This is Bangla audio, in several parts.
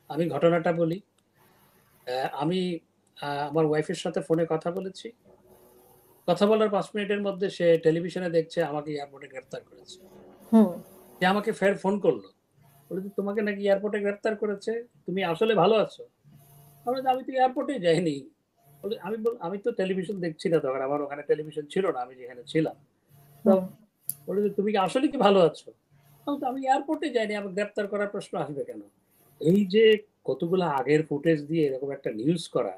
আমি ঘটনাটা বলি। আমি আমার ওয়াইফের সাথে ফোনে কথা বলেছি। কথা বলার ৫ মিনিটের মধ্যে সে টেলিভিশনে দেখছে আমাকে এয়ারপোর্টে গ্রেফতার করেছে। হুম। সে আমাকে ফের ফোন করলো। বলল যে, "তোমাকে নাকি এয়ারপোর্টে গ্রেফতার করেছে। তুমি আসলে ভালো আছো?" আমি বললাম, "আমি তো এয়ারপোর্টেই যাইনি।" আমি তো টেলিভিশন দেখছি না তখন। আমার ওখানে টেলিভিশন ছিল না আমি যেখানে ছিলাম। তো হুম। বলল যে, "তুমি কি আসলে কি ভালো আছো?" আমি এয়ারপোর্টে যাইনি। আমাকে গ্রেফতার করার প্রশ্ন আসবে কেন? এই যে কতগুলা আগের ফুটেজ দিয়ে এরকম একটা নিউজ করা,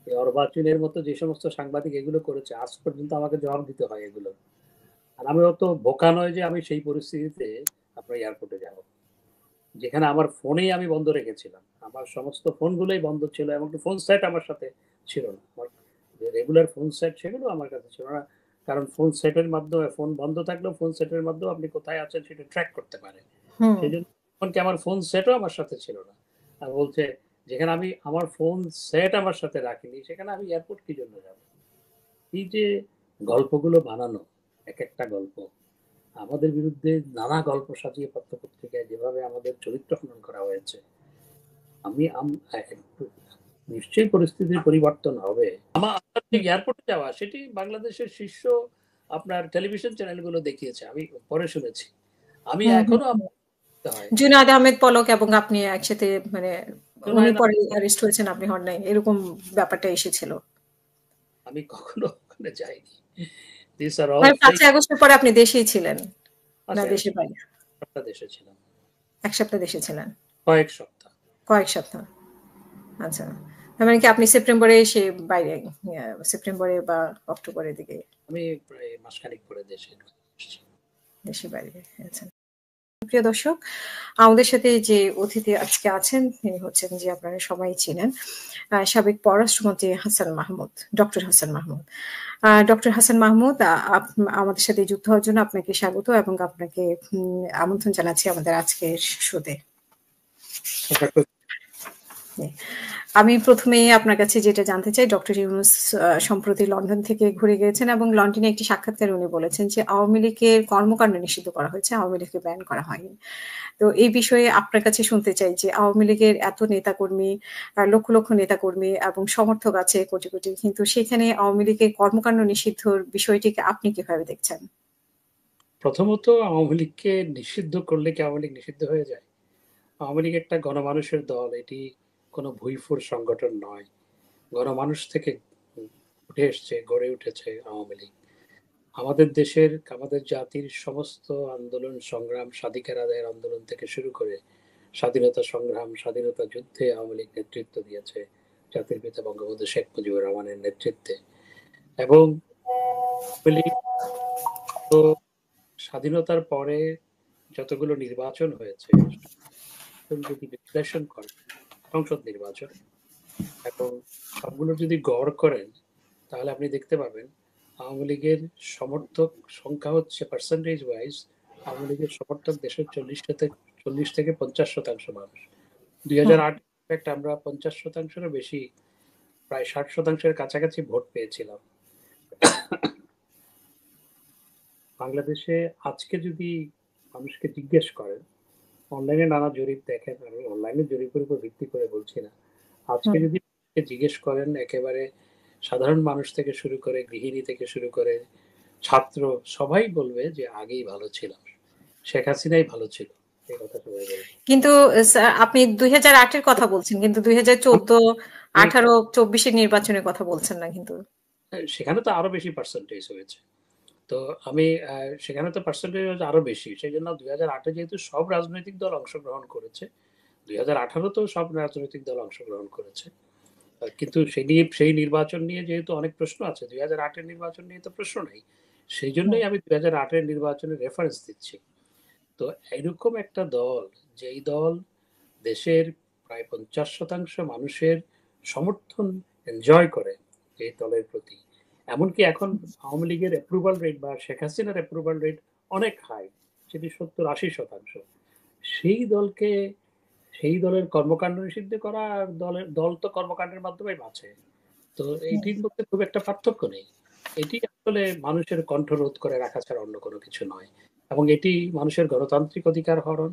এই অর্বাচীনের মতো যে সমস্ত সাংবাদিক এগুলো করেছে, আজ পর্যন্ত আমাকে জবাব দিতে হয় এগুলো। আর আমি অত বোকা নয় যে আমি সেই পরিস্থিতিতে আপনার এয়ারপোর্টে যাব। যেখানে আমার ফোনেই আমি বন্ধ রেখেছিলাম। আমার সমস্ত ফোনগুলোই বন্ধ ছিল। এমনকি ফোন সেট আমার সাথে ছিল না। আমার যে রেগুলার ফোন সেট সেগুলো আমার কাছে ছিল না। কারণ ফোন সেটের মাধ্যমে ফোন বন্ধ থাকলেও ফোন সেটের মাধ্যমে আপনি কোথায় আছেন সেটা ট্র্যাক করতে পারে। হুম। সেজন্য এমনকি আমার ফোন সেটও আমার সাথে ছিল না। আর বলছে যেখানে আমি আমার ফোন সেট আমার সাথে রাখিনি সেখানে আমি এয়ারপোর্ট কি জন্য যাব? এই যে গল্পগুলো বানানো, একেকটা গল্প। আমাদের বিরুদ্ধে নানা গল্প সাজিয়ে পত্র-পত্রিকায় যেভাবে আমাদের চরিত্র হনন করা হয়েছে, আমি আম আ একটু নিশ্চয়ই পরিস্থিতির পরিবর্তন হবে। আমার যে এয়ারপোর্টে যাওয়া সেটি বাংলাদেশের শীর্ষ আপনার টেলিভিশন চ্যানেলগুলো দেখিয়েছে। আমি পরে শুনেছি। আমি হুম, হুম, এখনো হুম। হয়। জুনায়েদ আহমেদ পলক এবং আপনি একসাথে মানে উনি জুনায়েদ পরে অ্যারেস্ট হয়েছেন, আপনি হন নাই। এরকম ব্যাপারটা এসেছিল। আমি কখনো ওখানে যাইনি। These are all মানে fake ৫ই আগস্টের পরে আপনি দেশেই ছিলেন, না ৫ই দেশের আগস্ট বাইরে? সপ্তাহ দেশে ছিলাম। ১ সপ্তাহ দেশে ছিলেন। কয়েক সপ্তাহ। কয়েক সপ্তাহ। আচ্ছা। তার মানে কি আপনি সেপ্টেম্বরে এসে বাইরে, সেপ্টেম্বরে বা অক্টোবরের দিকে আমি প্রায় মাসখানেক পরে দেশে এসেছি। দেশের বাইরে আছেন। প্রিয় দর্শক, আমাদের সাথে যে অতিথি আজকে আছেন তিনি হচ্ছেন যে আপনারা সবাই চিনেন, সাবেক পররাষ্ট্রমন্ত্রী হাসান মাহমুদ, ডক্টর হাসান মাহমুদ। ডক্টর হাসান মাহমুদ আমাদের সাথে যুক্ত হওয়ার জন্য আপনাকে স্বাগত এবং আপনাকে আমন্ত্রণ জানাচ্ছি আমাদের আজকের শোতে। আমি প্রথমেই আপনার কাছে যেটা জানতে চাই, ডক্টর ইউনূস সম্প্রতি লন্ডন থেকে ঘুরে গিয়েছেন এবং লন্ডনে একটি সাক্ষাৎকারে উনি বলেছেন যে আওয়ামী লীগের কর্মকাণ্ড নিষিদ্ধ করা হয়েছে, আওয়ামী লীগকে ব্যান করা হয়নি। তো এই বিষয়ে আপনার কাছে শুনতে চাই যে আওয়ামী লীগের এত নেতাকর্মী, লক্ষ লক্ষ নেতাকর্মী এবং সমর্থক আছে কোটি কোটি, কিন্তু সেখানে আওয়ামী লীগের কর্মকাণ্ড নিষিদ্ধর বিষয়টিকে আপনি কিভাবে দেখছেন? প্রথমত আওয়ামী লীগকে নিষিদ্ধ করলে কি আওয়ামী লীগ নিষিদ্ধ হয়ে যায়? আওয়ামী লীগ একটা গণমানুষের দল। এটি কোনো ভুইফোর সংগঠন নয়। গণমানুষ থেকে উঠে এসছে, গড়ে উঠেছে আওয়ামী লীগ। আমাদের দেশের, আমাদের জাতির সমস্ত আন্দোলন, সংগ্রাম, স্বাধিকার আদায়ের আন্দোলন থেকে শুরু করে স্বাধীনতা সংগ্রাম, স্বাধীনতা যুদ্ধে আওয়ামী লীগ নেতৃত্ব দিয়েছে জাতির পিতা বঙ্গবন্ধু শেখ মুজিবুর রহমানের নেতৃত্বে। এবং আওয়ামী লীগ তো স্বাধীনতার পরে যতগুলো নির্বাচন হয়েছে যদি বিশ্লেষণ করেন, সংসদ নির্বাচন এবং সবগুলো যদি গড় করেন তাহলে আপনি দেখতে পাবেন আওয়ামী লীগের সমর্থক সংখ্যা হচ্ছে পার্সেন্টেজ ওয়াইজ আওয়ামী লীগের সমর্থক দেশের 40 থেকে 50% মানুষ। 2008 আমরা 50%-এরও বেশি, প্রায় 60%-এর কাছাকাছি ভোট পেয়েছিলাম। বাংলাদেশে আজকে যদি মানুষকে জিজ্ঞেস করেন, অনলাইনে নানা জরিপ দেখেন, আমি অনলাইনের জরিপের উপর ভিত্তি করে বলছি না। আজকে যদি জিজ্ঞেস করেন একেবারে সাধারণ মানুষ থেকে শুরু করে গৃহিণী থেকে শুরু করে ছাত্র সবাই বলবে যে আগেই ভালো ছিল, শেখ হাসিনাই ভালো ছিল, এই কথা সবাই বলবে। কিন্তু আপনি 2008-এর কথা বলছেন, কিন্তু 2014, 18, 24-এর নির্বাচনের কথা বলছেন না কিন্তু। সেখানে তো আরো বেশি পার্সেন্টেজ হয়েছে। তো আমি সেখানে তো পার্সেন্টেজ আরো বেশি। সেই জন্য 2008-এ যেহেতু সব রাজনৈতিক দল অংশগ্রহণ করেছে, 2018-তেও সব রাজনৈতিক দল অংশগ্রহণ করেছে। কিন্তু সেই নির্বাচন নিয়ে যেহেতু অনেক প্রশ্ন আছে, 2008-এর নির্বাচন নিয়ে তো প্রশ্ন নাই। সেই জন্যই আমি 2008-এর নির্বাচনের রেফারেন্স দিচ্ছি। তো এরকম একটা দল, যেই দল দেশের প্রায় 50% মানুষের সমর্থন এনজয় করে এই দলের প্রতি, এমনকি এখন আওয়ামী লীগের অ্যাপ্রুভাল রেট বা শেখ হাসিনার অ্যাপ্রুভাল রেট অনেক হাই, সেটি 70-80%। সেই দলকে, সেই দলের কর্মকাণ্ড নিষিদ্ধ করা আর দল তো কর্মকাণ্ডের মাধ্যমে বাঁচে। তো এটির মধ্যে খুব একটা পার্থক্য নেই। এটি আসলে মানুষের কণ্ঠরোধ করে রাখা ছাড়া অন্য কোনো কিছু নয়। এবং এটি মানুষের গণতান্ত্রিক অধিকার হরণ,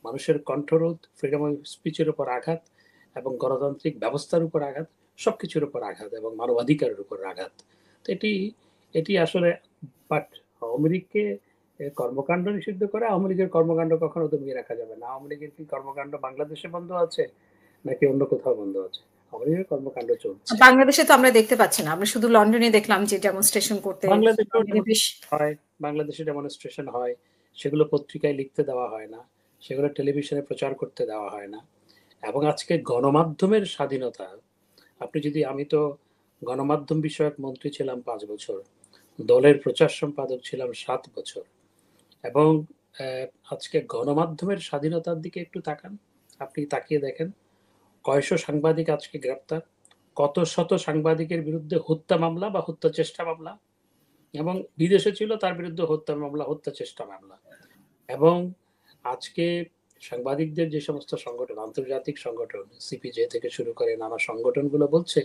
মানুষের কণ্ঠরোধ, ফ্রিডম অফ স্পিচের উপর আঘাত এবং গণতান্ত্রিক ব্যবস্থার উপর আঘাত, সবকিছুর উপর আঘাত এবং মানবাধিকারের উপর আঘাত। তো এটি এটি আসলে বাট আওয়ামী লীগকে কর্মকাণ্ড নিষিদ্ধ করে আওয়ামী লীগের কর্মকাণ্ড কখনো দমিয়ে রাখা যাবে না। আওয়ামী লীগের কি কর্মকাণ্ড বাংলাদেশে বন্ধ আছে নাকি অন্য কোথাও বন্ধ আছে? আওয়ামী লীগের কর্মকাণ্ড চলছে। বাংলাদেশে তো আমরা দেখতে পাচ্ছি না, আমরা শুধু লন্ডনে দেখলাম যে ডেমনস্ট্রেশন করতে বাংলাদেশেও মানে বেশ হয়, বাংলাদেশে ডেমনস্ট্রেশন হয়, সেগুলো পত্রিকায় লিখতে দেওয়া হয় না, সেগুলো টেলিভিশনে প্রচার করতে দেওয়া হয় না। এবং আজকে গণমাধ্যমের স্বাধীনতা, আপনি যদি, আমি তো গণমাধ্যম বিষয়ক মন্ত্রী ছিলাম 5 বছর, দলের প্রচার সম্পাদক ছিলাম 7 বছর, এবং আজকে গণমাধ্যমের স্বাধীনতার দিকে একটু তাকান, আপনি তাকিয়ে দেখেন কয়শো সাংবাদিক আজকে গ্রেপ্তার, কত শত সাংবাদিকের বিরুদ্ধে হত্যা মামলা বা হত্যা চেষ্টা মামলা, এবং বিদেশে ছিল তার বিরুদ্ধে হত্যা মামলা, হত্যা চেষ্টা মামলা। এবং আজকে সাংবাদিকদের যে সমস্ত সংগঠন, আন্তর্জাতিক সংগঠন, সিপিজে থেকে শুরু করে নানা সংগঠনগুলো বলছে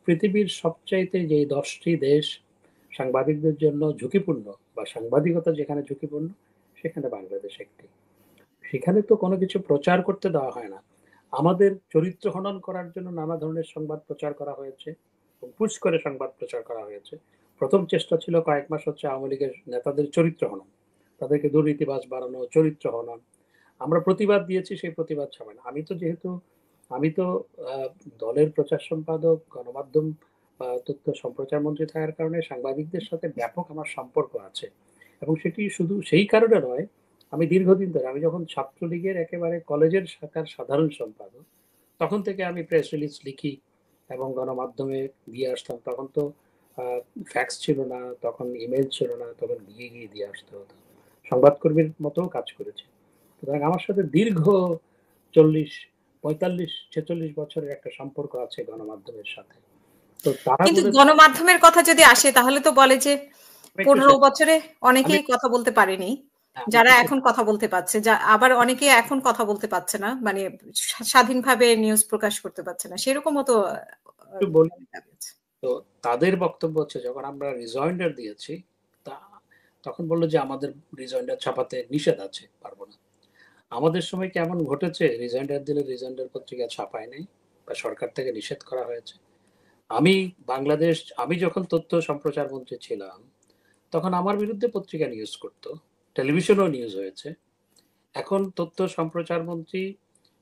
পৃথিবীর সবচাইতে যে 10টি দেশ সাংবাদিকদের জন্য ঝুঁকিপূর্ণ বা সাংবাদিকতা যেখানে ঝুঁকিপূর্ণ সেখানে বাংলাদেশ একটি। সেখানে তো কোনো কিছু প্রচার করতে দেওয়া হয় না। আমাদের চরিত্র হনন করার জন্য নানা ধরনের সংবাদ প্রচার করা হয়েছে, পুশ করে সংবাদ প্রচার করা হয়েছে। প্রথম চেষ্টা ছিল কয়েক মাস হচ্ছে আওয়ামী লীগের নেতাদের চরিত্র হনন, তাদেরকে দুর্নীতিবাজ বাড়ানো, চরিত্র হনন। আমরা প্রতিবাদ দিয়েছি, সেই প্রতিবাদ ছাড়বে না। আমি তো আহ, দলের প্রচার সম্পাদক, গণমাধ্যম তথ্য সম্প্রচার মন্ত্রী থাকার কারণে সাংবাদিকদের সাথে ব্যাপক আমার সম্পর্ক আছে। এবং সেটি শুধু সেই কারণে নয়, আমি দীর্ঘদিন ধরে, আমি যখন ছাত্রলীগের একেবারে কলেজের শাখার সাধারণ সম্পাদক, তখন থেকে আমি প্রেস রিলিজ লিখি এবং গণমাধ্যমে দিয়ে আসতাম। তখন তো ফ্যাক্স ছিল না, তখন ইমেল ছিল না, তখন গিয়ে গিয়ে দিয়ে আসতে হতো। সংবাদকর্মীর মতো কাজ করেছে। সুতরাং আমার সাথে দীর্ঘ 40, 45, 46 বছরের একটা সম্পর্ক আছে গণমাধ্যমের সাথে। তো তারা কিন্তু বলে, গণমাধ্যমের কথা যদি আসে তাহলে তো বলে যে আমি একটু 15 বছরে আমি অনেকেই কথা বলতে পারেনি, আমি যারা একটু এখন কথা বলতে পারছে, যা আবার অনেকে এখন কথা বলতে পারছে না, মানে স্বাধীনভাবে নিউজ প্রকাশ করতে পারছে না, সেরকমও তো একটু বলি। তো তাদের বক্তব্য হচ্ছে যখন আমরা রিজয়েন্ডার দিয়েছি, তা তখন বললো যে আমাদের রিজয়েন্ডার ছাপাতে নিষেধ আছে, পারবো না। আমাদের সময় কেমন ঘটেছে, রিজয়েন্ডার দিলে রিজয়েন্ডার পত্রিকা ছাপায় নাই বা সরকার থেকে নিষেধ করা হয়েছে। আমি আমি যখন তথ্য সম্প্রচার মন্ত্রী ছিলাম তখন আমার বিরুদ্ধে পত্রিকা নিউজ করতো, টেলিভিশনেও নিউজ হয়েছে। এখন তথ্য সম্প্রচার মন্ত্রী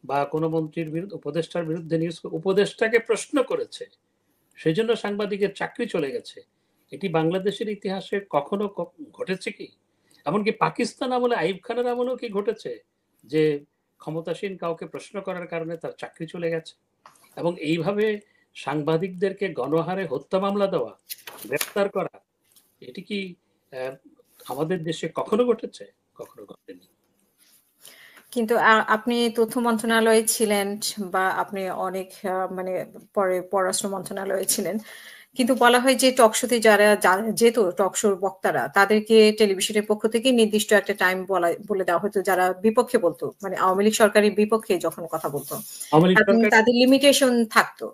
বা কোনো মন্ত্রীর বিরুদ্ধে, উপদেষ্টার বিরুদ্ধে নিউজ, উপদেষ্টাকে প্রশ্ন করেছে, সেই জন্য সাংবাদিকের চাকরি চলে গেছে। এটি বাংলাদেশের ইতিহাসে কখনো ঘটেছে কি? এমনকি পাকিস্তান আমলে, আইব খানের আমলেও কি ঘটেছে যে ক্ষমতাসীন কাউকে প্রশ্ন করার কারণে তার চাকরি চলে গেছে? এবং এইভাবে সাংবাদিকদেরকে গণহারে হত্যা মামলা দেওয়া, গ্রেপ্তার করা, এটি কি আমাদের দেশে কখনো ঘটেছে? কখনো ঘটেনি। কিন্তু আপনি তথ্য মন্ত্রণালয়ে ছিলেন বা আপনি অনেক মানে পরে পররাষ্ট্র মন্ত্রণালয়ে ছিলেন, কিন্তু বলা হয় যে টকশোতে যারা যেত, টকশোর বক্তারা, তাদেরকে টেলিভিশনের পক্ষ থেকে নির্দিষ্ট একটা টাইম বলে দেওয়া হতো, যারা বিপক্ষে বলতো, মানে আওয়ামী লীগ সরকারের বিপক্ষে যখন কথা বলতো, আওয়ামী লীগ এবং সরকার, তাদের লিমিটেশন থাকতো।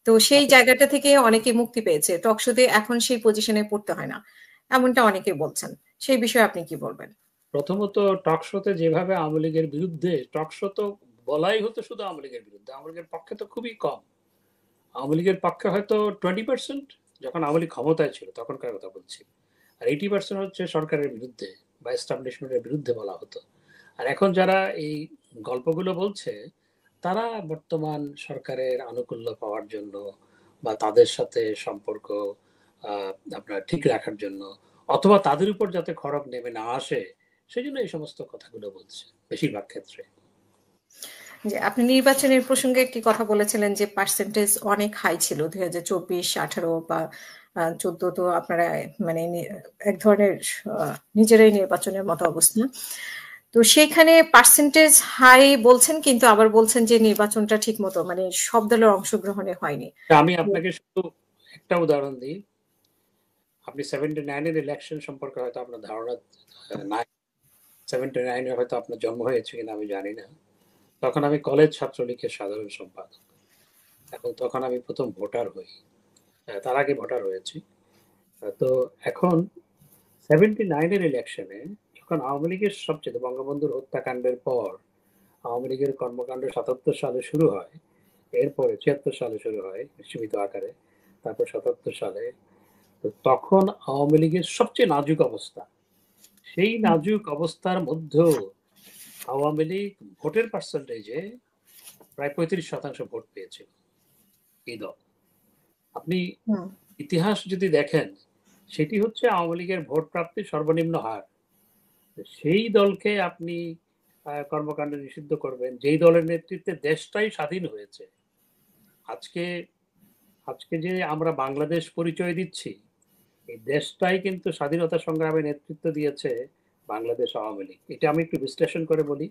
তো সেই জায়গাটা থেকে অনেকে মুক্তি পেয়েছে, টকশোতে এখন সেই পজিশনে পড়তে হয় না, এমনটা অনেকে বলছেন। সেই বিষয়ে আপনি কি বলবেন? প্রথমত টক শোতে যেভাবে আওয়ামী লীগের বিরুদ্ধে, টক শো তো বলাই হতো শুধু আওয়ামী লীগের বিরুদ্ধে, আওয়ামী লীগের পক্ষে তো খুবই কম। আওয়ামী লীগের পক্ষে হয়তো 20%, যখন আওয়ামী লীগ ক্ষমতায় ছিল তখনকার কথা বলছি। আর 80% হচ্ছে সরকারের বিরুদ্ধে বা এস্টাবলিশমেন্টের বিরুদ্ধে বলা হতো। আর এখন যারা এই গল্পগুলো বলছে, তারা বর্তমান সরকারের আনুকূল্য পাওয়ার জন্য বা তাদের সাথে সম্পর্ক আপনার ঠিক রাখার জন্য, অথবা তাদের উপর যাতে খড়গ নেমে না আসে, সেই জন্য এই সমস্ত কথাগুলো বলছে বেশিরভাগ ক্ষেত্রে। যে আপনি নির্বাচনের প্রসঙ্গে একটি কথা বলেছিলেন যে পার্সেন্টেজ অনেক হাই ছিল 2024, 18 বা 14, তো আপনারা মানে এক ধরনের নিজেরাই নির্বাচনের মতো অবস্থা। তো সেইখানে পার্সেন্টেজ হাই বলছেন, কিন্তু আবার বলছেন যে নির্বাচনটা ঠিক মতো মানে সব দলের অংশগ্রহণে হয়নি। আমি আপনাকে শুধু একটা উদাহরণ দিই। আপনি 79-এর ইলেকশন সম্পর্কে হয়তো আপনার ধারণা নাই, 79-এ হয়তো আপনার জন্ম হয়েছে কিনা আমি জানি না। তখন আমি কলেজ ছাত্রলীগের সাধারণ সম্পাদক, এবং তখন আমি প্রথম ভোটার হই, তার আগে ভোটার হয়েছি। তো এখন 79-এর ইলেকশনে যখন আওয়ামী লীগের সবচেয়ে, বঙ্গবন্ধুর হত্যাকাণ্ডের পর আওয়ামী লীগের কর্মকাণ্ড 77 সালে শুরু হয়, এরপরে ৭৬ সালে শুরু হয় সীমিত আকারে, তারপর ৭৭ সালে। তো তখন আওয়ামী লীগের সবচেয়ে নাজুক অবস্থা। সেই নাজুক অবস্থার মধ্যেও আওয়ামী লীগ ভোটের পার্সেন্টেজে প্রায় ৩৫% ভোট পেয়েছিল এই দল। আপনি হুম, ইতিহাস যদি দেখেন, সেটি হচ্ছে আওয়ামী লীগের ভোট প্রাপ্তির সর্বনিম্ন হার। সেই দলকে আপনি কর্মকাণ্ড নিষিদ্ধ করবেন, যেই দলের নেতৃত্বে দেশটাই স্বাধীন হয়েছে। আজকে আজকে যে আমরা বাংলাদেশ পরিচয় দিচ্ছি, এই দেশটাই কিন্তু স্বাধীনতা সংগ্রামে নেতৃত্ব দিয়েছে বাংলাদেশ আওয়ামী লীগ। এটা আমি একটু বিশ্লেষণ করে বলি।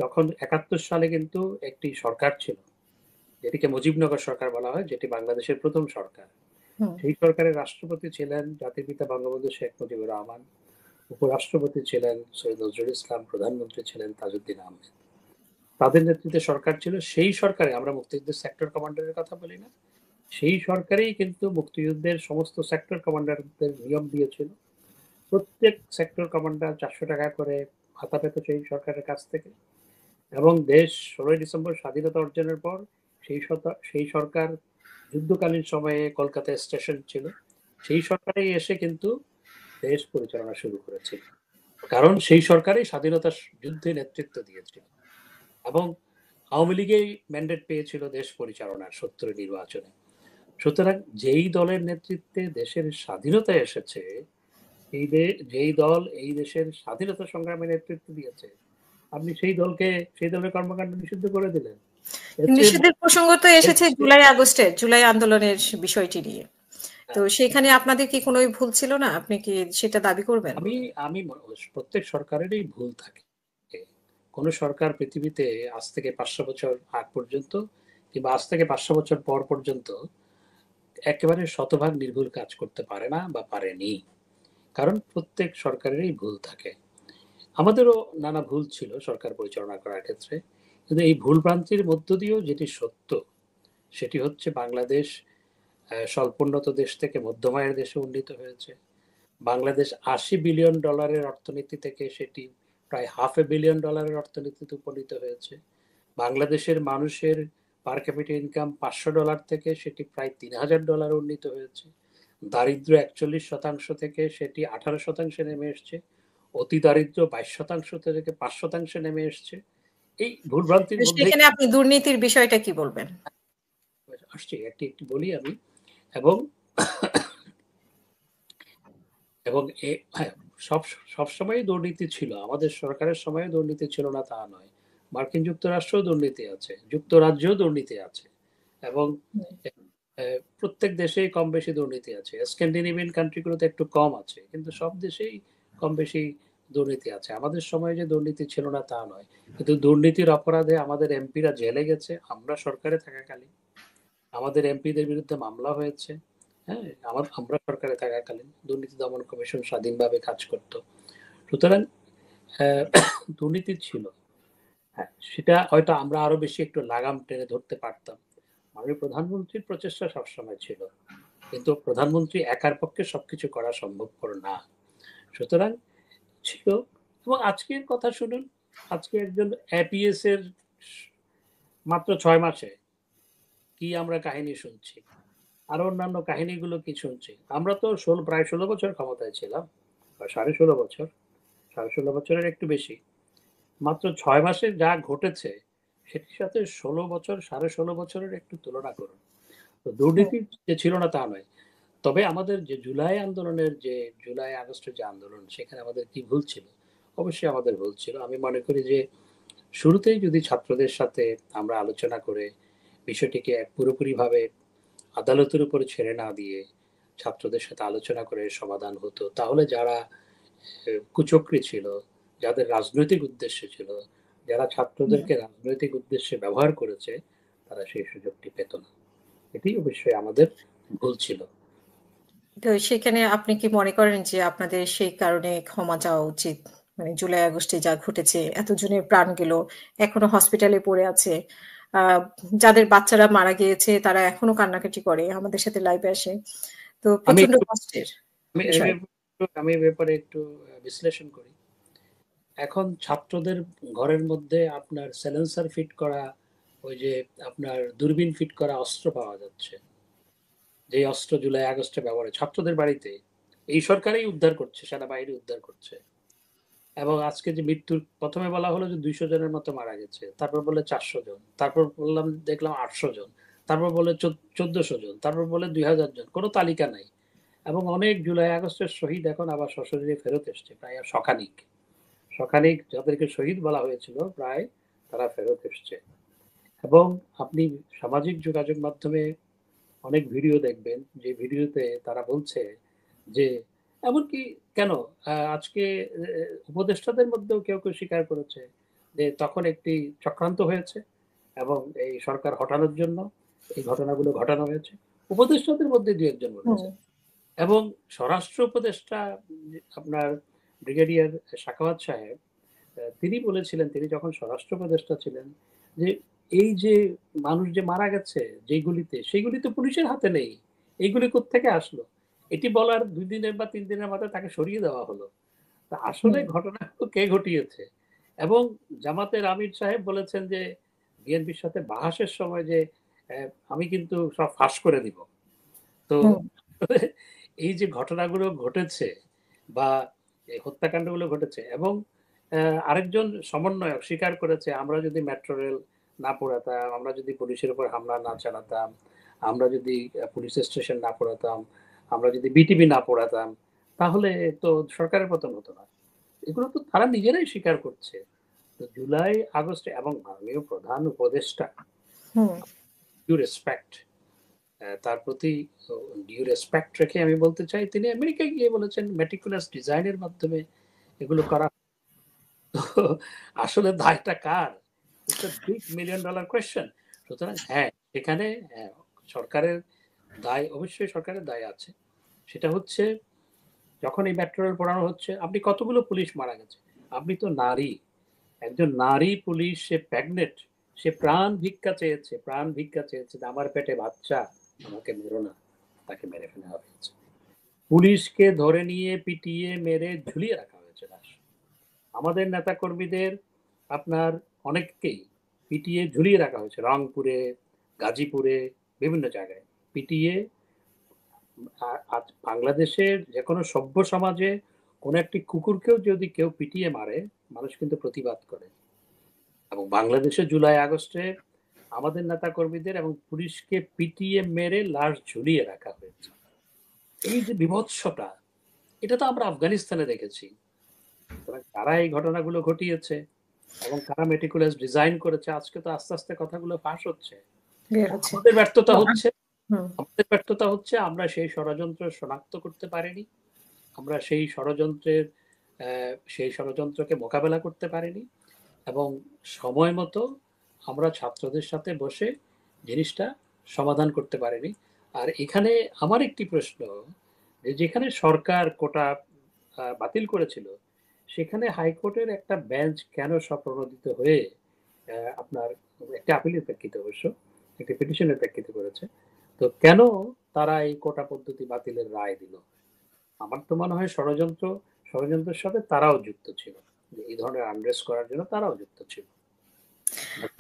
যখন ৭১ সালে কিন্তু একটি সরকার ছিল, যেটিকে মুজিবনগর সরকার বলা হয়, যেটি বাংলাদেশের প্রথম সরকার। হুম, সেই সরকারের রাষ্ট্রপতি ছিলেন জাতির পিতা বঙ্গবন্ধু শেখ মুজিবুর রহমান, উপরাষ্ট্রপতি ছিলেন সৈয়দ নজরুল ইসলাম, প্রধানমন্ত্রী ছিলেন তাজউদ্দিন আহমেদ। তাদের নেতৃত্বে সরকার ছিল। সেই সরকারে আমরা মুক্তিযুদ্ধের সেক্টর কমান্ডারের কথা বলি না, সেই সরকারেই কিন্তু মুক্তিযুদ্ধের সমস্ত সেক্টর কমান্ডারদের নিয়োগ দিয়েছিল। প্রত্যেক সেক্টর কমান্ডার ৪০০ টাকা করে ভাতা পেত সেই সরকারের কাছ থেকে। এবং দেশ ১৬ই ডিসেম্বর স্বাধীনতা অর্জনের পর সেই সরকার যুদ্ধকালীন সময়ে কলকাতায় স্টেশন ছিল, সেই সরকারেই এসে কিন্তু দেশ পরিচালনা শুরু করেছিল। কারণ সেই সরকারই স্বাধীনতা যুদ্ধে নেতৃত্ব দিয়েছিল এবং আওয়ামী লীগেই ম্যান্ডেট পেয়েছিল দেশ পরিচালনার ৭০ নির্বাচনে। সুতরাং যেই দলের নেতৃত্বে দেশের স্বাধীনতা এসেছে, যেই দল এই দেশের স্বাধীনতা সংগ্রামে নেতৃত্ব দিয়েছে, আপনি সেই দলের কর্মকাণ্ড নিষিদ্ধ করে দিলেন। নিষিদ্ধের প্রসঙ্গ তো এর এসেছে চেয়ে জুলাই আন্দোলনের বিষয়টি নিয়ে। তো হ্যাঁ, সেখানে আপনাদের কি কোনো ভুল ছিল না? আপনি কি সেটা দাবি করবেন? আমি আমি প্রত্যেক সরকারেরই ভুল থাকে। কোন সরকার পৃথিবীতে আজ থেকে ৫০০ বছর আগ পর্যন্ত কিংবা আজ থেকে ৫০০ বছর পর পর্যন্ত একেবারে শতভাগ নির্ভুল কাজ করতে পারে না বা পারেনি। কারণ প্রত্যেক সরকারেরই ভুল থাকে। আমাদেরও নানা ভুল ছিল সরকার পরিচালনা করার ক্ষেত্রে। কিন্তু এই ভুল ভ্রান্তির মধ্য দিয়েও যেটি সত্য, সেটি হচ্ছে বাংলাদেশ স্বল্পোন্নত দেশ থেকে মধ্যম আয়ের দেশে উন্নীত হয়েছে। বাংলাদেশ $৮০ বিলিয়ন অর্থনীতি থেকে সেটি প্রায় $500 বিলিয়ন অর্থনীতিতে উপনীত হয়েছে। বাংলাদেশের মানুষের পার ক্যাপিটা ইনকাম $৫০০ থেকে সেটি প্রায় $৩,০০০ উন্নীত হয়েছে। দারিদ্র ৪১% থেকে সেটি ১৮% নেমে এসছে। অতি দারিদ্র ২২% থেকে ৫% নেমে এসছে। এই তো ভুলভ্রান্তির মধ্যেই সেখানে আপনি দুর্নীতির বিষয়টা কি বলবেন? আসছে, একটি একটি বলি আমি। এবং এবং হ্যাঁ, সব সবসময়ই দুর্নীতি ছিল। আমাদের সরকারের সময়ে দুর্নীতি ছিল না তা নয়। মার্কিন যুক্তরাষ্ট্রেও দুর্নীতি আছে, যুক্তরাজ্যেও দুর্নীতি আছে এবং প্রত্যেক দেশেই কম বেশি দুর্নীতি আছে। স্ক্যান্ডিনেভিয়ান কান্ট্রি গুলোতে একটু কম আছে, কিন্তু সব দেশেই কম বেশি দুর্নীতি আছে। আমাদের সময়ে যে দুর্নীতি ছিল না তা নয়, কিন্তু দুর্নীতির অপরাধে আমাদের এমপিরা জেলে গেছে আমরা সরকারে থাকাকালীন। আমাদের এমপিদের বিরুদ্ধে মামলা হয়েছে। হ্যাঁ, আমরা সরকারে থাকাকালীন দুর্নীতি দমন কমিশন স্বাধীনভাবে কাজ করত। সুতরাং আহ, দুর্নীতি ছিল। হ্যাঁ, সেটা হয়তো আমরা আরো বেশি একটু লাগাম টেনে ধরতে পারতাম। মাননীয় প্রধানমন্ত্রীর প্রচেষ্টা সবসময় ছিল, কিন্তু প্রধানমন্ত্রী একার পক্ষে সবকিছু করা সম্ভবপর না। সুতরাং ছিল। এবং আজকের কথা শুনুন, আজকে একজন এপিএস এর মাত্র ৬ মাসে কি আমরা কাহিনী শুনছি, আরো অন্যান্য কাহিনীগুলো কি শুনছি। আমরা তো প্রায় ১৬ বছর ক্ষমতায় ছিলাম, বা ১৬.৫ বছর, ১৬.৫ বছরের একটু বেশি। মাত্র ৬ মাসে যা ঘটেছে সেটির সাথে ১৬ বছর, ১৬.৫ বছরের একটু তুলনা করুন। তো হুম, দুর্নীতি যে ছিল না তা নয়। তবে আমাদের যে জুলাই আগস্টের যে আন্দোলন, সেখানে আমাদের কি ভুল ছিল? অবশ্যই আমাদের ভুল ছিল। আমি মনে করি যে শুরুতেই যদি ছাত্রদের সাথে আমরা আলোচনা করে বিষয়টিকে পুরোপুরিভাবে আদালতের উপরে ছেড়ে না দিয়ে ছাত্রদের সাথে আলোচনা করে সমাধান হতো, তাহলে যারা কুচক্রী ছিল, যাদের রাজনৈতিক উদ্দেশ্য ছিল, যারা হুম। ছাত্রদেরকে রাজনৈতিক উদ্দেশ্যে ব্যবহার করেছে, তারা সেই সুযোগটি পেত না। এটি অবশ্যই আমাদের ভুল ছিল। তো সেখানে আপনি কি মনে করেন যে আপনাদের সেই কারণে ক্ষমা চাওয়া উচিত? মানে জুলাই আগস্টে যা ঘটেছে, এতজনের প্রাণ গেল, এখনো হসপিটালে পড়ে আছে। আহ, যাদের বাচ্চারা মারা গিয়েছে তারা এখনো কান্নাকাটি করে, আমাদের সাথে লাইভে আসে। তো আমি প্রচন্ড একটু কষ্টের আমি এই বিষয়। আমি এই ব্যাপারে একটু বিশ্লেষণ করি। এখন ছাত্রদের ঘরের মধ্যে আপনার সাইলেন্সার ফিট করা ওই যে আপনার দূরবীন ফিট করা অস্ত্র পাওয়া যাচ্ছে, যে অস্ত্র জুলাই আগস্টে ব্যবহার ছাত্রদের বাড়িতে, এই সরকারই উদ্ধার করছে, সেনাবাহিনী উদ্ধার করছে। এবং আজকে যে মৃত্যুর প্রথমে বলা হলো যে 200 জনের মতো মারা গেছে, তারপর বলে 400 জন, তারপর বললাম দেখলাম 800 জন, তারপর বলে 1400 জন, তারপর বলে 2000 জন, কোনো তালিকা নাই। এবং অনেক জুলাই আগস্টের শহীদ এখন আবার সশরীরে ফেরত এসছে, প্রায় শখানিক শখানিক যাদেরকে শহীদ বলা হয়েছিল প্রায় তারা ফেরত এসছে। এবং আপনি সামাজিক যোগাযোগ মাধ্যমে অনেক ভিডিও দেখবেন, যে ভিডিওতে তারা বলছে যে এমনকি কেন আজকে উপদেষ্টাদের মধ্যেও কেউ কেউ স্বীকার করেছে যে তখন একটি চক্রান্ত হয়েছে এবং এই সরকার হটানোর জন্য এই ঘটনাগুলো ঘটানো হয়েছে। উপদেষ্টাদের মধ্যে দু একজন বলেছে। এবং স্বরাষ্ট্র উপদেষ্টা আপনার ব্রিগেডিয়ার সাখাওয়াত সাহেব তিনি বলেছিলেন, তিনি যখন স্বরাষ্ট্র উপদেষ্টা ছিলেন, যে এই যে মানুষ যে মারা গেছে যেগুলিতে, সেইগুলি তো পুলিশের হাতে নেই, এইগুলি কোত্থেকে আসলো। এটি বলার 2 দিনের বা 3 দিনের মাথায় তাকে সরিয়ে দেওয়া হলো। তা আসলে ঘটনা কে ঘটিয়েছে। এবং জামাতের আমির সাহেব বলেছেন যে বিএনপির সাথে বাহাসের সময় যে আমি কিন্তু সব ফাঁস করে দিব। তো এই যে ঘটনাগুলো ঘটেছে বা এই হত্যাকাণ্ডগুলো ঘটেছে, এবং আরেকজন সমন্বয়ক স্বীকার করেছে আমরা যদি মেট্রো রেল না পোড়াতাম, আমরা যদি পুলিশের উপর হামলা না চালাতাম, আমরা যদি পুলিশ স্টেশন না পোড়াতাম, আমরা যদি বিটিভি না পোড়াতাম, তাহলে তো সরকারের পতন হতো না। এগুলো তো তারা নিজেরাই স্বীকার করছে। তো জুলাই আগস্টে এবং মাননীয় প্রধান উপদেষ্টা ডিউ রেসপেক্ট, তার প্রতি ডিউ রেসপেক্ট রেখে আমি বলতে চাই তিনি আমেরিকায় গিয়ে বলেছেন মেটিকুলাস ডিজাইনের মাধ্যমে এগুলো করা। তো আসলে দায়টা কার? It's a big $1 million question. সুতরাং হ্যাঁ, এখানে সরকারের দায়, অবশ্যই সরকারের দায় আছে। সেটা হচ্ছে যখন এই মেট্রো রেল পোড়ানো হচ্ছে, আপনি কতগুলো পুলিশ মারা গেছে, আপনি তো নারী, একজন নারী পুলিশ, সে প্রেগনেন্ট, সে প্রাণ ভিক্ষা চেয়েছে, প্রাণ ভিক্ষা চেয়েছে যে আমার পেটে বাচ্চা, আমাকে মেরো না, তাকে মেরে ফেলা হয়েছে। পুলিশকে ধরে নিয়ে পিটিয়ে মেরে ঝুলিয়ে রাখা হয়েছে লাশ। আমাদের নেতা কর্মীদের আপনার অনেককেই পিটিয়ে ঝুলিয়ে রাখা হয়েছে রংপুরে, গাজীপুরে, বিভিন্ন জায়গায় পিটিয়ে। আজ বাংলাদেশের যে কোনো সভ্য সমাজে কোনো একটি কুকুরকেও যদি কেউ পিটিয়ে মারে, মানুষ কিন্তু প্রতিবাদ করে। এবং বাংলাদেশে জুলাই আগস্টে আমাদের নেতা কর্মীদের এবং পুলিশকে পিটিয়ে মেরে লাশ ঝুলিয়ে রাখা হয়েছে। এই যে বিভৎসতা, এটা তো আমরা আফগানিস্তানে দেখেছি। কারা এই ঘটনাগুলো ঘটিয়েছে এবং কারা মেটিকুলাস ডিজাইন করেছে, আজকে তো আস্তে আস্তে কথাগুলো ফাঁস হচ্ছে। আমাদের ব্যর্থতা হচ্ছে, আমাদের ব্যর্থতা হচ্ছে আমরা সেই ষড়যন্ত্র শনাক্ত করতে পারিনি, আমরা সেই ষড়যন্ত্রকে মোকাবেলা করতে পারিনি, এবং সময় মতো আমরা ছাত্রদের সাথে বসে জিনিসটা সমাধান করতে পারিনি। আর এখানে আমার একটি প্রশ্ন, যে যেখানে সরকার কোটা বাতিল করেছিল, সেখানে হাইকোর্টের একটা বেঞ্চ কেন স্বপ্রণোদিত হয়ে আপনার একটা আপিলের প্রেক্ষিতে, অবশ্য একটি পিটিশনের প্রেক্ষিতে করেছে, তো কেন তারা এই কোটা পদ্ধতি বাতিলের রায় দিল? আমার তো মনে হয় ষড়যন্ত্রের সাথে তারাও যুক্ত ছিল, যে এই ধরনের আনরেস্ট করার জন্য তারাও যুক্ত ছিল।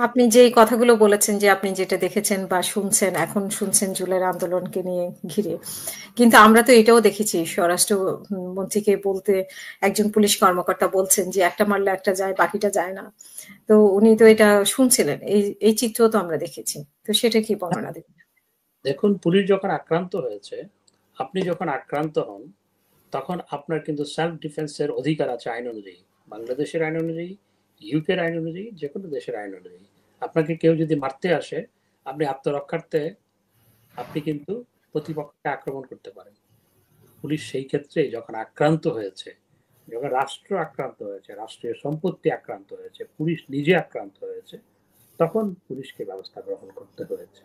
আপনি যে কথাগুলো বলেছেন যে আপনি যেটা দেখেছেন বা শুনছেন, এখন শুনছেন জুলাইয়ের আন্দোলনকে নিয়ে ঘিরে, কিন্তু আমরা তো এটাও দেখেছি স্বরাষ্ট্র মন্ত্রীকে বলতে একজন পুলিশ কর্মকর্তা বলছেন যে একটা মারলে একটা যায়, বাকিটা যায় না। তো উনি তো এটা শুনছিলেন, এই চিত্র তো আমরা দেখেছি। তো সেটা কি বর্ণনা দেবেন? দেখুন, পুলিশ যখন আক্রান্ত হয়েছে, আপনি যখন আক্রান্ত হন, তখন আপনার কিন্তু সেলফ ডিফেন্সের অধিকার আছে আইন অনুযায়ী, বাংলাদেশের আইন অনুযায়ী, ইউকের আইন অনুযায়ী, যে কোনো দেশের আইন অনুযায়ী। আপনাকে কেউ যদি মারতে আসে, আপনি আত্মরক্ষার্থে আপনি কিন্তু প্রতিপক্ষকে আক্রমণ করতে পারেন। পুলিশ সেই ক্ষেত্রে যখন আক্রান্ত হয়েছে, যখন রাষ্ট্র আক্রান্ত হয়েছে, রাষ্ট্রীয় সম্পত্তি আক্রান্ত হয়েছে, পুলিশ নিজে আক্রান্ত হয়েছে, তখন পুলিশকে ব্যবস্থা গ্রহণ করতে হয়েছে।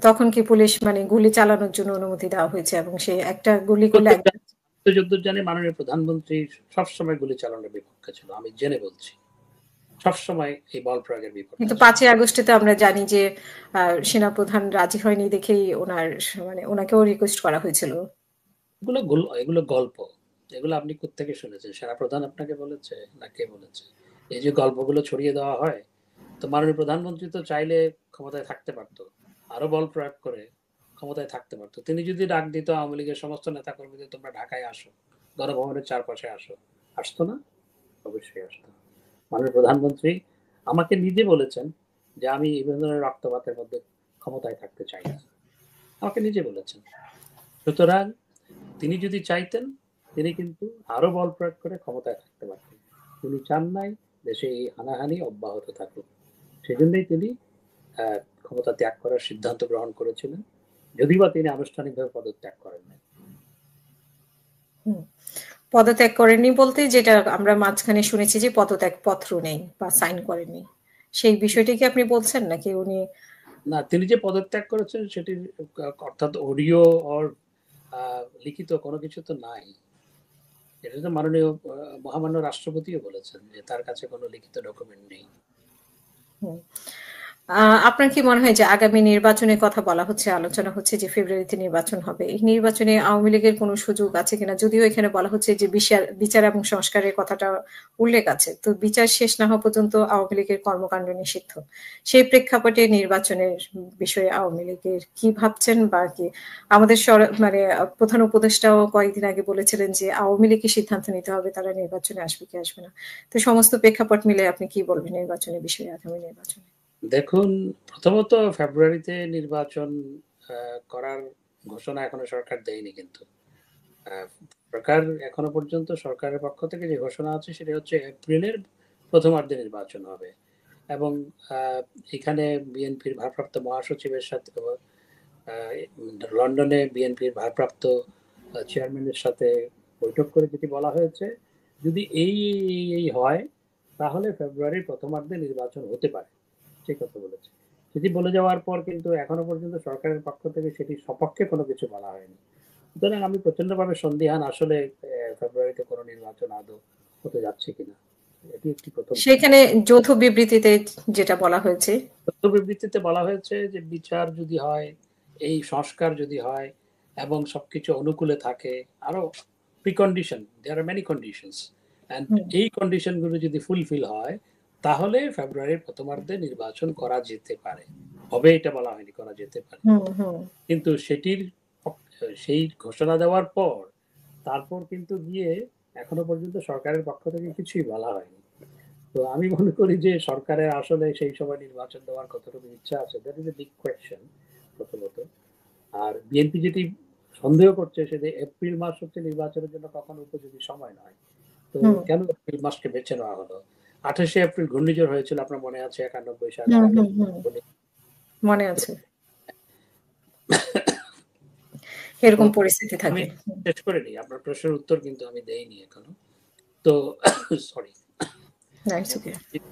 তখন কি পুলিশ মানে গুলি চালানোর জন্য অনুমতি দেওয়া হয়েছে এবং সে একটা গুলি করলে যতদূর জানি মাননীয় প্রধানমন্ত্রী সবসময় গুলি চালানোর বিপক্ষে ছিল, আমি জেনে বলছি, সবসময় এই বল প্রয়োগের বিপক্ষে। কিন্তু 5ই আগস্টে তো আমরা জানি যে সেনাপ্রধান রাজি হয়নি দেখেই ওনাকেও রিকোয়েস্ট করা হয়েছিল। এগুলো গল্প, এগুলো আপনি কোত্থেকে শুনেছেন? সেনাপ্রধান আপনাকে বলেছে না কে বলেছে? এই যে গল্পগুলো ছড়িয়ে দেওয়া হয়, তো মাননীয় প্রধানমন্ত্রী তো চাইলে ক্ষমতায় থাকতে পারতো, আরো বল প্রয়োগ করে ক্ষমতায় থাকতে পারতো। তিনি যদি ডাক দিত আওয়ামী লীগের সমস্ত নেতাকর্মীদের তোমরা ঢাকায় আসো, গণভবনের চারপাশে আসো, আসতো না? অবশ্যই আসতো। মাননীয় প্রধানমন্ত্রী আমাকে নিজে বলেছেন যে আমি এই ধরনের রক্তপাতের মধ্যে ক্ষমতায় থাকতে চাই না, আমাকে নিজে বলেছেন। সুতরাং তিনি যদি চাইতেন তিনি কিন্তু আরো বল প্রয়োগ করে ক্ষমতায় থাকতে পারতেন। তিনি চান নাই দেশে এই হানাহানি অব্যাহত থাকুক, সেজন্যই তিনি ক্ষমতা ত্যাগ করার সিদ্ধান্ত গ্রহণ করেছিলেন, যদিও বা তিনি আনুষ্ঠানিকভাবে পদত্যাগ করেন নাই। পদত্যাগ করেননি বলতে যেটা আমরা মাঝখানে শুনেছি যে পদত্যাগ পত্র নেই বা সাইন করেননি, সেই বিষয়টি কি আপনি বলছেন নাকি উনি? না, তিনি যে পদত্যাগ করেছেন সেটি অর্থাৎ অডিও অর লিখিত কোনো কিছু তো নাই। এটা তো মাননীয় মহামান্য রাষ্ট্রপতিও বলেছেন যে তার কাছে কোনো লিখিত ডকুমেন্ট নেই। আপনার কি মনে হয় যে আগামী নির্বাচনের কথা বলা হচ্ছে, আলোচনা হচ্ছে যে ফেব্রুয়ারিতে নির্বাচন হবে, এই নির্বাচনে আওয়ামী লীগের কোনো সুযোগ আছে কিনা? যদিও এখানে বলা হচ্ছে যে বিচার এবং সংস্কারের কথাটা উল্লেখ আছে, তো বিচার শেষ না হওয়া পর্যন্ত আওয়ামী লীগের কর্মকাণ্ড নিষিদ্ধ। সেই প্রেক্ষাপটে নির্বাচনের বিষয়ে আওয়ামী লীগের কি ভাবছেন বা কি? আমাদের মানে প্রধান উপদেষ্টাও কয়েকদিন আগে বলেছিলেন যে আওয়ামী লীগকে সিদ্ধান্ত নিতে হবে তারা নির্বাচনে আসবে কি আসবে না। তো সমস্ত প্রেক্ষাপট মিলে আপনি কি বলবেন নির্বাচনের বিষয়ে, আগামী নির্বাচনে? দেখুন, প্রথমত ফেব্রুয়ারিতে নির্বাচন করার ঘোষণা এখনো সরকার দেয়নি, কিন্তু সরকার এখনো পর্যন্ত সরকারের পক্ষ থেকে যে ঘোষণা আছে সেটা হচ্ছে এপ্রিলের প্রথমার্ধে নির্বাচন হবে। এবং এখানে বিএনপির ভারপ্রাপ্ত মহাসচিবের সাথে লন্ডনে বিএনপির ভারপ্রাপ্ত চেয়ারম্যানের সাথে বৈঠক করে যেটি বলা হয়েছে, যদি এই হয় তাহলে ফেব্রুয়ারির প্রথমার্ধে নির্বাচন হতে পারে, সেই কথা বলেছে। সেটি বলে যাওয়ার পর কিন্তু এখনো পর্যন্ত সরকারের পক্ষ থেকে সেটি সপক্ষে কোনো কিছু বলা হয়নি। সুতরাং আমি প্রচন্ডভাবে সন্দিহান আসলে ফেব্রুয়ারিতে কোনো নির্বাচন আদৌ হতে যাচ্ছে কিনা। এটি একটি প্রথম। সেখানে যৌথ বিবৃতিতে যেটা বলা হয়েছে, যৌথ বিবৃতিতে বলা হয়েছে যে বিচার যদি হয়, এই সংস্কার যদি হয় এবং সবকিছু অনুকূলে থাকে, আরো precondition, there are many conditions, and এই কন্ডিশনগুলো যদি ফুলফিল হয় তাহলে ফেব্রুয়ারির প্রথমার্ধে নির্বাচন করা যেতে পারে। হবে এটা বলা হয়নি, করা যেতে পারে। কিন্তু সেই ঘোষণা দেওয়ার পর তারপর কিন্তু গিয়ে এখনো পর্যন্ত সরকারের পক্ষ থেকে কিছুই বলা হয়নি। তো আমি মনে করি যে সরকারের আসলে সেই সময় নির্বাচন দেওয়ার কতটুকু ইচ্ছা আছে, that is a big question প্রথমত। আর বিএনপি যেটি সন্দেহ করছে সেটা এপ্রিল মাস হচ্ছে নির্বাচনের জন্য কখনো উপযোগী সময় নয়। তো কেন এপ্রিল মাসকে বেছে নেওয়া হলো? 28শে এপ্রিল ঘূর্ণিঝড় হয়েছিল, আপনার মনে আছে? 91 সালে মনে আছে, এরকম পরিস্থিতি আমি থাকে। শেষ করে নিই, আপনার প্রশ্নের উত্তর কিন্তু আমি দেইনি এখনো। তো সরি,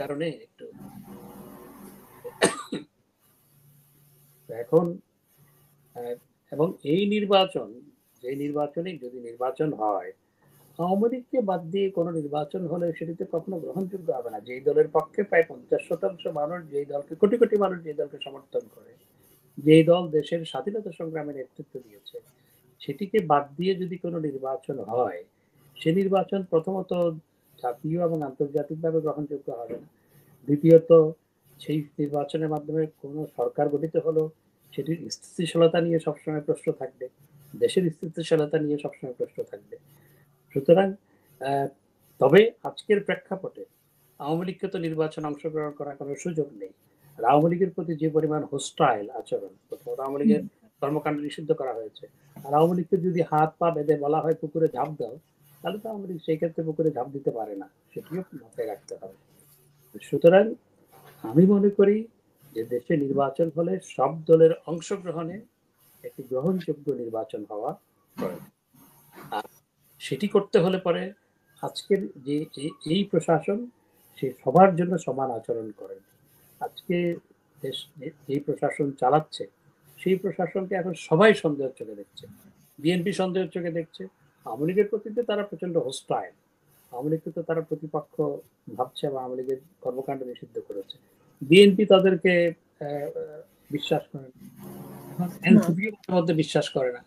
কারণে একটু এখন এবং এই নির্বাচন, যে নির্বাচনে যদি নির্বাচন হয়, আওয়ামী লীগকে বাদ দিয়ে কোনো নির্বাচন হলে সেটিতে কখনো গ্রহণযোগ্য হবে না। যেই দলের পক্ষে প্রায় 50% মানুষ, যেই দলকে কোটি কোটি মানুষ যে দলকে সমর্থন করে, যেই দল দেশের স্বাধীনতা সংগ্রামে নেতৃত্ব দিয়েছে, সেটিকে বাদ দিয়ে যদি কোনো নির্বাচন হয়, সে নির্বাচন প্রথমত জাতীয় এবং আন্তর্জাতিকভাবে গ্রহণযোগ্য হবে না। দ্বিতীয়ত, সেই নির্বাচনের মাধ্যমে কোনো সরকার গঠিত হলো সেটির স্থিতিশীলতা নিয়ে সবসময় প্রশ্ন থাকবে, দেশের স্থিতিশীলতা নিয়ে সবসময় প্রশ্ন থাকবে। সুতরাং তবে আজকের প্রেক্ষাপটে আওয়ামী লীগকে তো নির্বাচনে অংশগ্রহণ করার কোনো সুযোগ নেই। আর আওয়ামী লীগের প্রতি যে পরিমাণ হোস্টাইল আচরণ, প্রথমত আওয়ামী লীগের কর্মকাণ্ড নিষিদ্ধ করা হয়েছে। আর আওয়ামী লীগকে যদি হাত পা বেঁধে বলা হয় পুকুরে ঝাঁপ দাও, তাহলে তো আওয়ামী লীগ সেই ক্ষেত্রে পুকুরে ঝাঁপ দিতে পারে না, সেটিও মাথায় রাখতে হবে। সুতরাং আমি মনে করি যে দেশে নির্বাচন হলে সব দলের অংশগ্রহণে একটি গ্রহণযোগ্য নির্বাচন হওয়া প্রয়োজন। আর সেটি করতে হলে পরে আজকের যে এই প্রশাসন, সে সবার জন্য সমান আচরণ করেন। আজকে দেশ যে প্রশাসন চালাচ্ছে সেই প্রশাসনকে এখন সবাই সন্দেহের চোখে দেখছে। বিএনপি সন্দেহের চোখে দেখছে, আওয়ামী লীগের প্রতি তারা প্রচন্ড হোস্টাইল, আওয়ামী লীগকে তো তারা প্রতিপক্ষ ভাবছে বা আওয়ামী লীগের কর্মকাণ্ড নিষিদ্ধ করেছে। বিএনপি তাদেরকে বিশ্বাস করে না, এখন এনসিপিও মধ্যে বিশ্বাস করে না,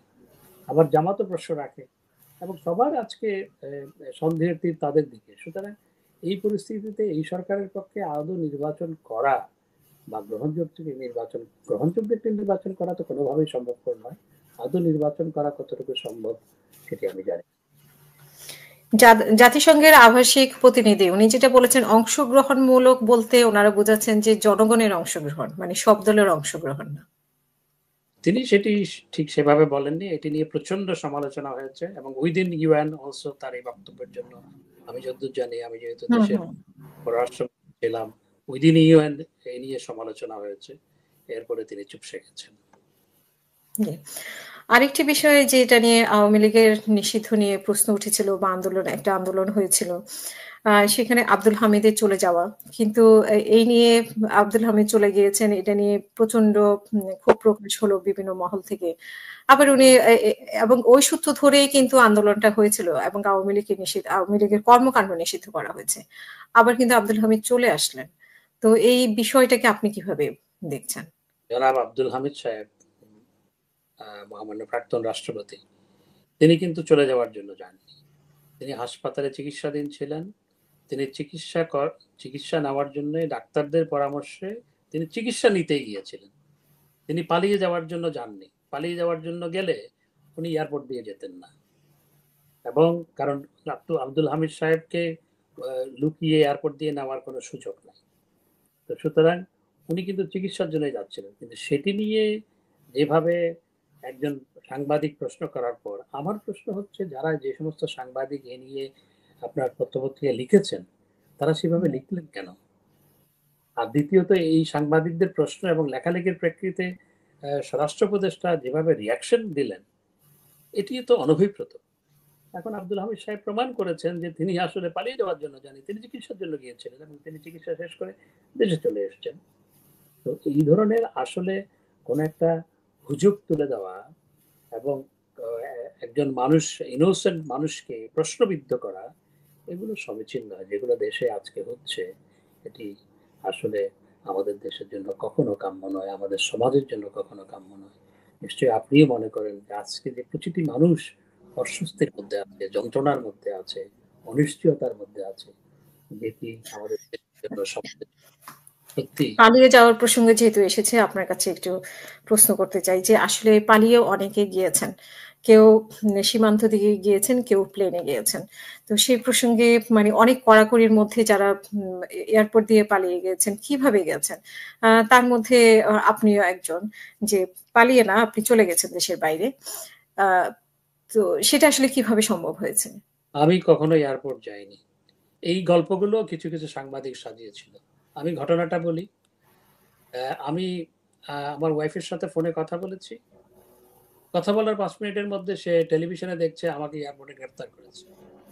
আবার জামাতও প্রশ্ন রাখে, এবং সবার আজকে সন্দেহের তীর তাদের দিকে। সুতরাং এই পরিস্থিতিতে এই সরকারের পক্ষে আদৌ নির্বাচন করা বা গ্রহণযোগ্য একটি নির্বাচন করা তো কোনোভাবেই সম্ভবপর নয়। আদৌ নির্বাচন করা কতটুকু সম্ভব সেটি আমি জানি। জাতিসংঘের আবাসিক প্রতিনিধি উনি যেটা বলেছেন, অংশগ্রহণমূলক বলতে ওনারা বোঝাচ্ছেন যে জনগণের অংশগ্রহণ, মানে সব দলের অংশগ্রহণ না। তিনি সেটি ঠিক সেভাবে বলেননি। এটি নিয়ে প্রচন্ড সমালোচনা হয়েছে এবং উইদিন ইউএন অলসো তার এই বক্তব্যের জন্য আমি যতদূর জানি, আমি যেহেতু দেশের পররাষ্ট্র ছিলাম, উইদিন ইউএন এই নিয়ে সমালোচনা হয়েছে। এরপরে তিনি চুপসে গেছেন। আরেকটি বিষয় যেটা নিয়ে আওয়ামী লীগের নিষিদ্ধ নিয়ে প্রশ্ন উঠেছিল বা একটা আন্দোলন হয়েছিল, সেখানে আব্দুল হামিদের চলে যাওয়া, কিন্তু এই নিয়ে আব্দুল হামিদ চলে গিয়েছেন, এটা নিয়ে প্রচন্ড ক্ষোভ প্রকাশ হলো বিভিন্ন মহল থেকে। আবার উনি এবং ওই সূত্র ধরেই কিন্তু আন্দোলনটা হয়েছিল এবং আওয়ামী লীগের কর্মকাণ্ড নিষিদ্ধ করা হয়েছে। আবার কিন্তু আব্দুল হামিদ চলে আসলেন। তো এই বিষয়টাকে আপনি কিভাবে দেখছেন? জনাব আব্দুল হামিদ সাহেব, মহামান্য প্রাক্তন রাষ্ট্রপতি, তিনি কিন্তু চলে যাওয়ার জন্য যাননি। তিনি হাসপাতালে চিকিৎসাধীন ছিলেন। তিনি চিকিৎসা নেওয়ার জন্য ডাক্তারদের পরামর্শে তিনি চিকিৎসা নিতেই গিয়েছিলেন। তিনি পালিয়ে যাওয়ার জন্য যাননি। পালিয়ে যাওয়ার জন্য গেলে উনি এয়ারপোর্ট দিয়ে যেতেন না। এবং কারণ আব্দুল হামিদ সাহেবকে লুকিয়ে এয়ারপোর্ট দিয়ে নেওয়ার কোনো সুযোগ নাই। তো সুতরাং উনি কিন্তু চিকিৎসার জন্যই যাচ্ছিলেন। কিন্তু সেটি নিয়ে যেভাবে একজন সাংবাদিক প্রশ্ন করার পর, আমার প্রশ্ন হচ্ছে যারা যে সমস্ত সাংবাদিক এ নিয়ে আপনার পত্রপত্রিকা লিখেছেন, তারা সেভাবে লিখলেন কেন? আর দ্বিতীয়ত, এই সাংবাদিকদের প্রশ্ন এবং লেখালেখির প্রেক্ষিতে স্বরাষ্ট্র উপদেষ্টা যেভাবে রিয়াকশন দিলেন, এটি তো অনভিপ্রেত। এখন আব্দুল হামিদ সাহেব প্রমাণ করেছেন যে তিনি আসলে পালিয়ে যাওয়ার জন্য জানি, তিনি চিকিৎসার জন্য গিয়েছিলেন এবং তিনি চিকিৎসা শেষ করে দেশে চলে এসেছেন। তো এই ধরনের আসলে কোন একটা হুজুগ তুলে দেওয়া এবং একজন মানুষ, ইনোসেন্ট মানুষকে প্রশ্নবিদ্ধ করা, এগুলো সমীচীন নয়। যেগুলো দেশে আজকে হচ্ছে, এটি আসলে আমাদের দেশের জন্য কখনো কাম্য নয়, আমাদের সমাজের জন্য কখনো কাম্য নয়। নিশ্চয়ই আপনিও মনে করেন যে আজকে যে প্রতিটি মানুষ অস্বস্তির মধ্যে আছে, যন্ত্রণার মধ্যে আছে, অনিশ্চয়তার মধ্যে আছে, যেটি আমাদের দেশের জন্য সমাজের সত্যি। পালিয়ে যাওয়ার প্রসঙ্গে যেহেতু এসেছে, আপনার কাছে একটু প্রশ্ন করতে চাই যে আসলে পালিয়েও অনেকে গিয়েছেন। কেউ সীমান্ত দিয়ে গিয়েছেন, কেউ প্লেনে গিয়েছেন। তো সেই প্রসঙ্গে মানে অনেক কড়াকড়ির মধ্যে যারা এয়ারপোর্ট দিয়ে পালিয়ে গিয়েছেন, কিভাবে গেছেন? তার মধ্যে আপনিও একজন, যে পালিয়ে না, আপনি চলে গেছেন দেশের বাইরে। তো সেটা আসলে কিভাবে সম্ভব হয়েছে? আমি কখনো এয়ারপোর্ট যাইনি। এই গল্পগুলো কিছু কিছু সাংবাদিক সাজিয়েছিল। আমি ঘটনাটা বলি। আমি আমার ওয়াইফের সাথে ফোনে কথা বলেছি। কথা বলার 5 মিনিটের মধ্যে সে টেলিভিশনে দেখছে আমাকে এয়ারপোর্টে গ্রেফতার করেছে।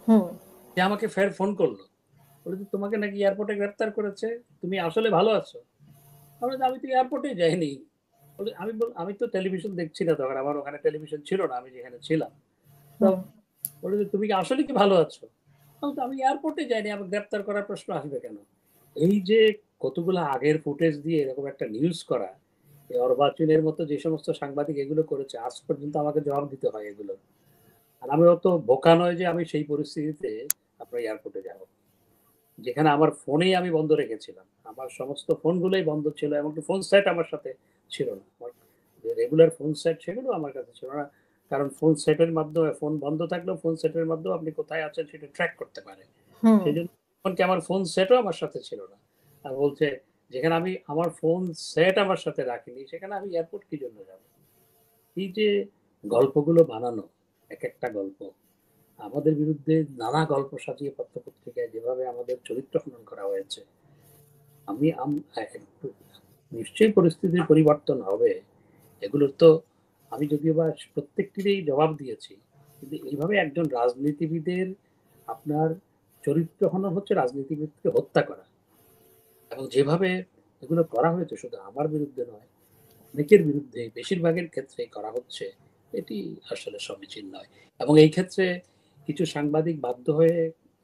হুম। সে আমাকে ফের ফোন করলো, বলেছে তোমাকে নাকি এয়ারপোর্টে গ্রেফতার করেছে, তুমি আসলে ভালো আছো? আমি তো এয়ারপোর্টে যাইনি। আমি তো টেলিভিশন দেখছি না তখন, আমার ওখানে টেলিভিশন ছিল না আমি যেখানে ছিলাম। তো বলেছে তুমি কি আসলে কি ভালো আছো? আমি এয়ারপোর্টে যাইনি, আমাকে গ্রেফতার করার প্রশ্ন আসবে কেন? এই যে কতগুলো আগের ফুটেজ দিয়ে এরকম একটা নিউজ করা, এই অর্বাচীনের মতো যে সমস্ত সাংবাদিক এগুলো করেছে, আজ পর্যন্ত আমাকে জবাব দিতে হয় এগুলো। আর আমি অত বোকা নয় যে আমি সেই পরিস্থিতিতে আপনার এয়ারপোর্টে যাব, যেখানে আমার ফোনেই আমি বন্ধ রেখেছিলাম। আমার সমস্ত ফোনগুলোই বন্ধ ছিল, এমনকি ফোন সেট আমার সাথে ছিল না। আমার যে রেগুলার ফোন সেট সেগুলো আমার কাছে ছিল না। কারণ ফোন সেটের মাধ্যমে, ফোন বন্ধ থাকলেও ফোন সেটের মাধ্যমে আপনি কোথায় আছেন সেটা ট্র্যাক করতে পারে। সেই জন্য এমনকি আমার ফোন সেটও আমার সাথে ছিল না। আর বলছে যেখানে আমি আমার ফোন সেট আমার সাথে রাখিনি, সেখানে আমি এয়ারপোর্ট কি জন্য যাব? এই যে গল্পগুলো বানানো, এক একটা গল্প আমাদের বিরুদ্ধে, নানা গল্প সাজিয়ে পত্রপত্রিকায় যেভাবে আমাদের চরিত্র খনন করা হয়েছে, আমি নিশ্চয়ই পরিস্থিতির পরিবর্তন হবে। এগুলোর তো আমি যদিও বা প্রত্যেকটিরই জবাব দিয়েছি, কিন্তু এইভাবে একজন রাজনীতিবিদের আপনার চরিত্র হনন হচ্ছে রাজনীতিবিদকে হত্যা করা। এবং যেভাবে এগুলো করা হয়েছে শুধু আমার বিরুদ্ধে নয়, অনেকের বিরুদ্ধে, বেশিরভাগের ক্ষেত্রে করা হচ্ছে, এটি আসলে সমীচীন নয়। এবং এই ক্ষেত্রে কিছু সাংবাদিক বাধ্য হয়ে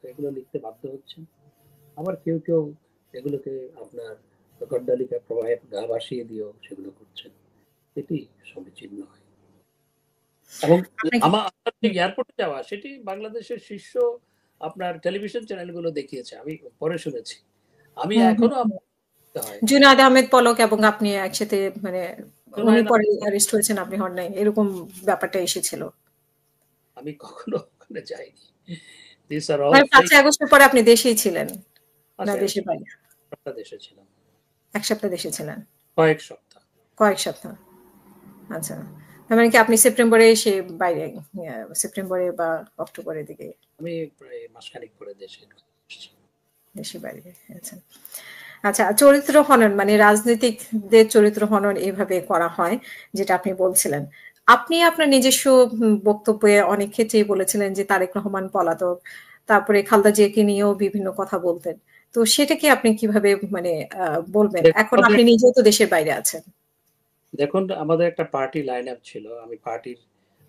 এগুলো লিখতে বাধ্য হচ্ছেন। আবার কেউ কেউ এগুলোকে আপনার গড্ডালিকা প্রবাহে গা ভাসিয়ে দিয়েও সেগুলো করছেন। এটি সমীচীন নয়। এবং আপনাকে আমার এয়ারপোর্টে যাওয়া, সেটি বাংলাদেশের শীর্ষ আপনার টেলিভিশন চ্যানেলগুলো দেখিয়েছে। আমি পরে শুনেছি। আমি হুম, হুম, এখনো হুম। হয়। জুনায়েদ আহমেদ পলক এবং আপনি একসাথে মানে উনি জুনায়েদ পরে অ্যারেস্ট হয়েছেন, আপনি হন নাই। এরকম ব্যাপারটা এসেছিল। আমি কখনো ওখানে যাইনি। These are all মানে fake. ৫ই আগস্টের পরে আপনি দেশেই ছিলেন, না ৫ই দেশের আগস্ট বাইরে? দেশে ছিলাম। ১ সপ্তাহ দেশে ছিলেন। কয়েক সপ্তাহ। কয়েক সপ্তাহ। আচ্ছা। তার মানে কি আপনি সেপ্টেম্বরে এসে বাইরে, সেপ্টেম্বরে বা অক্টোবরের দিকে আমি প্রায় মাসখানেক পরে দেশে এসেছি। দেশের বাইরে গেছেন। আচ্ছা, চরিত্র হনন মানে রাজনীতিকদের চরিত্র হনন এভাবে করা হয়, যেটা আপনি বলছিলেন। আপনি আপনার নিজস্ব বক্তব্যে অনেক ক্ষেত্রেই বলেছিলেন যে তারেক রহমান পলাতক, তারপরে খালেদা জিয়াকে নিয়েও বিভিন্ন কথা বলতেন। তো সেটাকে আপনি কিভাবে মানে বলবেন? দেখুন এখন আমাদের আপনি নিজেও তো দেশের বাইরে আছেন। দেখুন আমাদের একটা পার্টি লাইন আপ ছিল।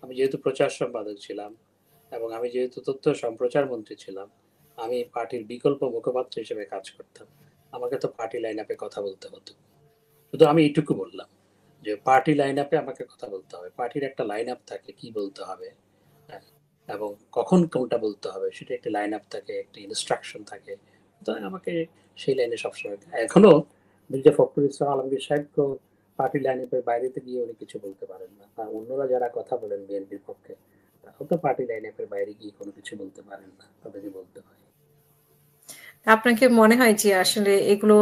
আমি যেহেতু প্রচার সম্পাদক ছিলাম এবং আমি যেহেতু তথ্য সম্প্রচার মন্ত্রী ছিলাম, আমি পার্টির বিকল্প মুখপাত্র হিসেবে কাজ করতাম। আমাকে তো পার্টি লাইন আপে কথা বলতে হতো। শুধু আমি এইটুকু বললাম যে পার্টি লাইন আপে আমাকে কথা বলতে হবে। পার্টির একটা লাইন আপ থাকে কি বলতে হবে, হ্যাঁ, এবং কখন কোনটা বলতে হবে সেটা একটা লাইন আপ থাকে, একটা ইনস্ট্রাকশন থাকে। তো আমাকে সেই লাইনে সবসময় এখনো মির্জা ফখরুল ইসলাম আলমগীর সাহেব তো পার্টি লাইন আপের বাইরেতে গিয়ে উনি কিছু বলতে পারেন না। আর অন্যরা যারা কথা বলেন বিএনপির পক্ষে, তারাও তো পার্টি লাইন আপের বাইরে গিয়ে কোনো কিছু বলতে পারেন না, তাদেরকে বলতে হয়। আপনার কি মনে হয় যে আসলে এগুলো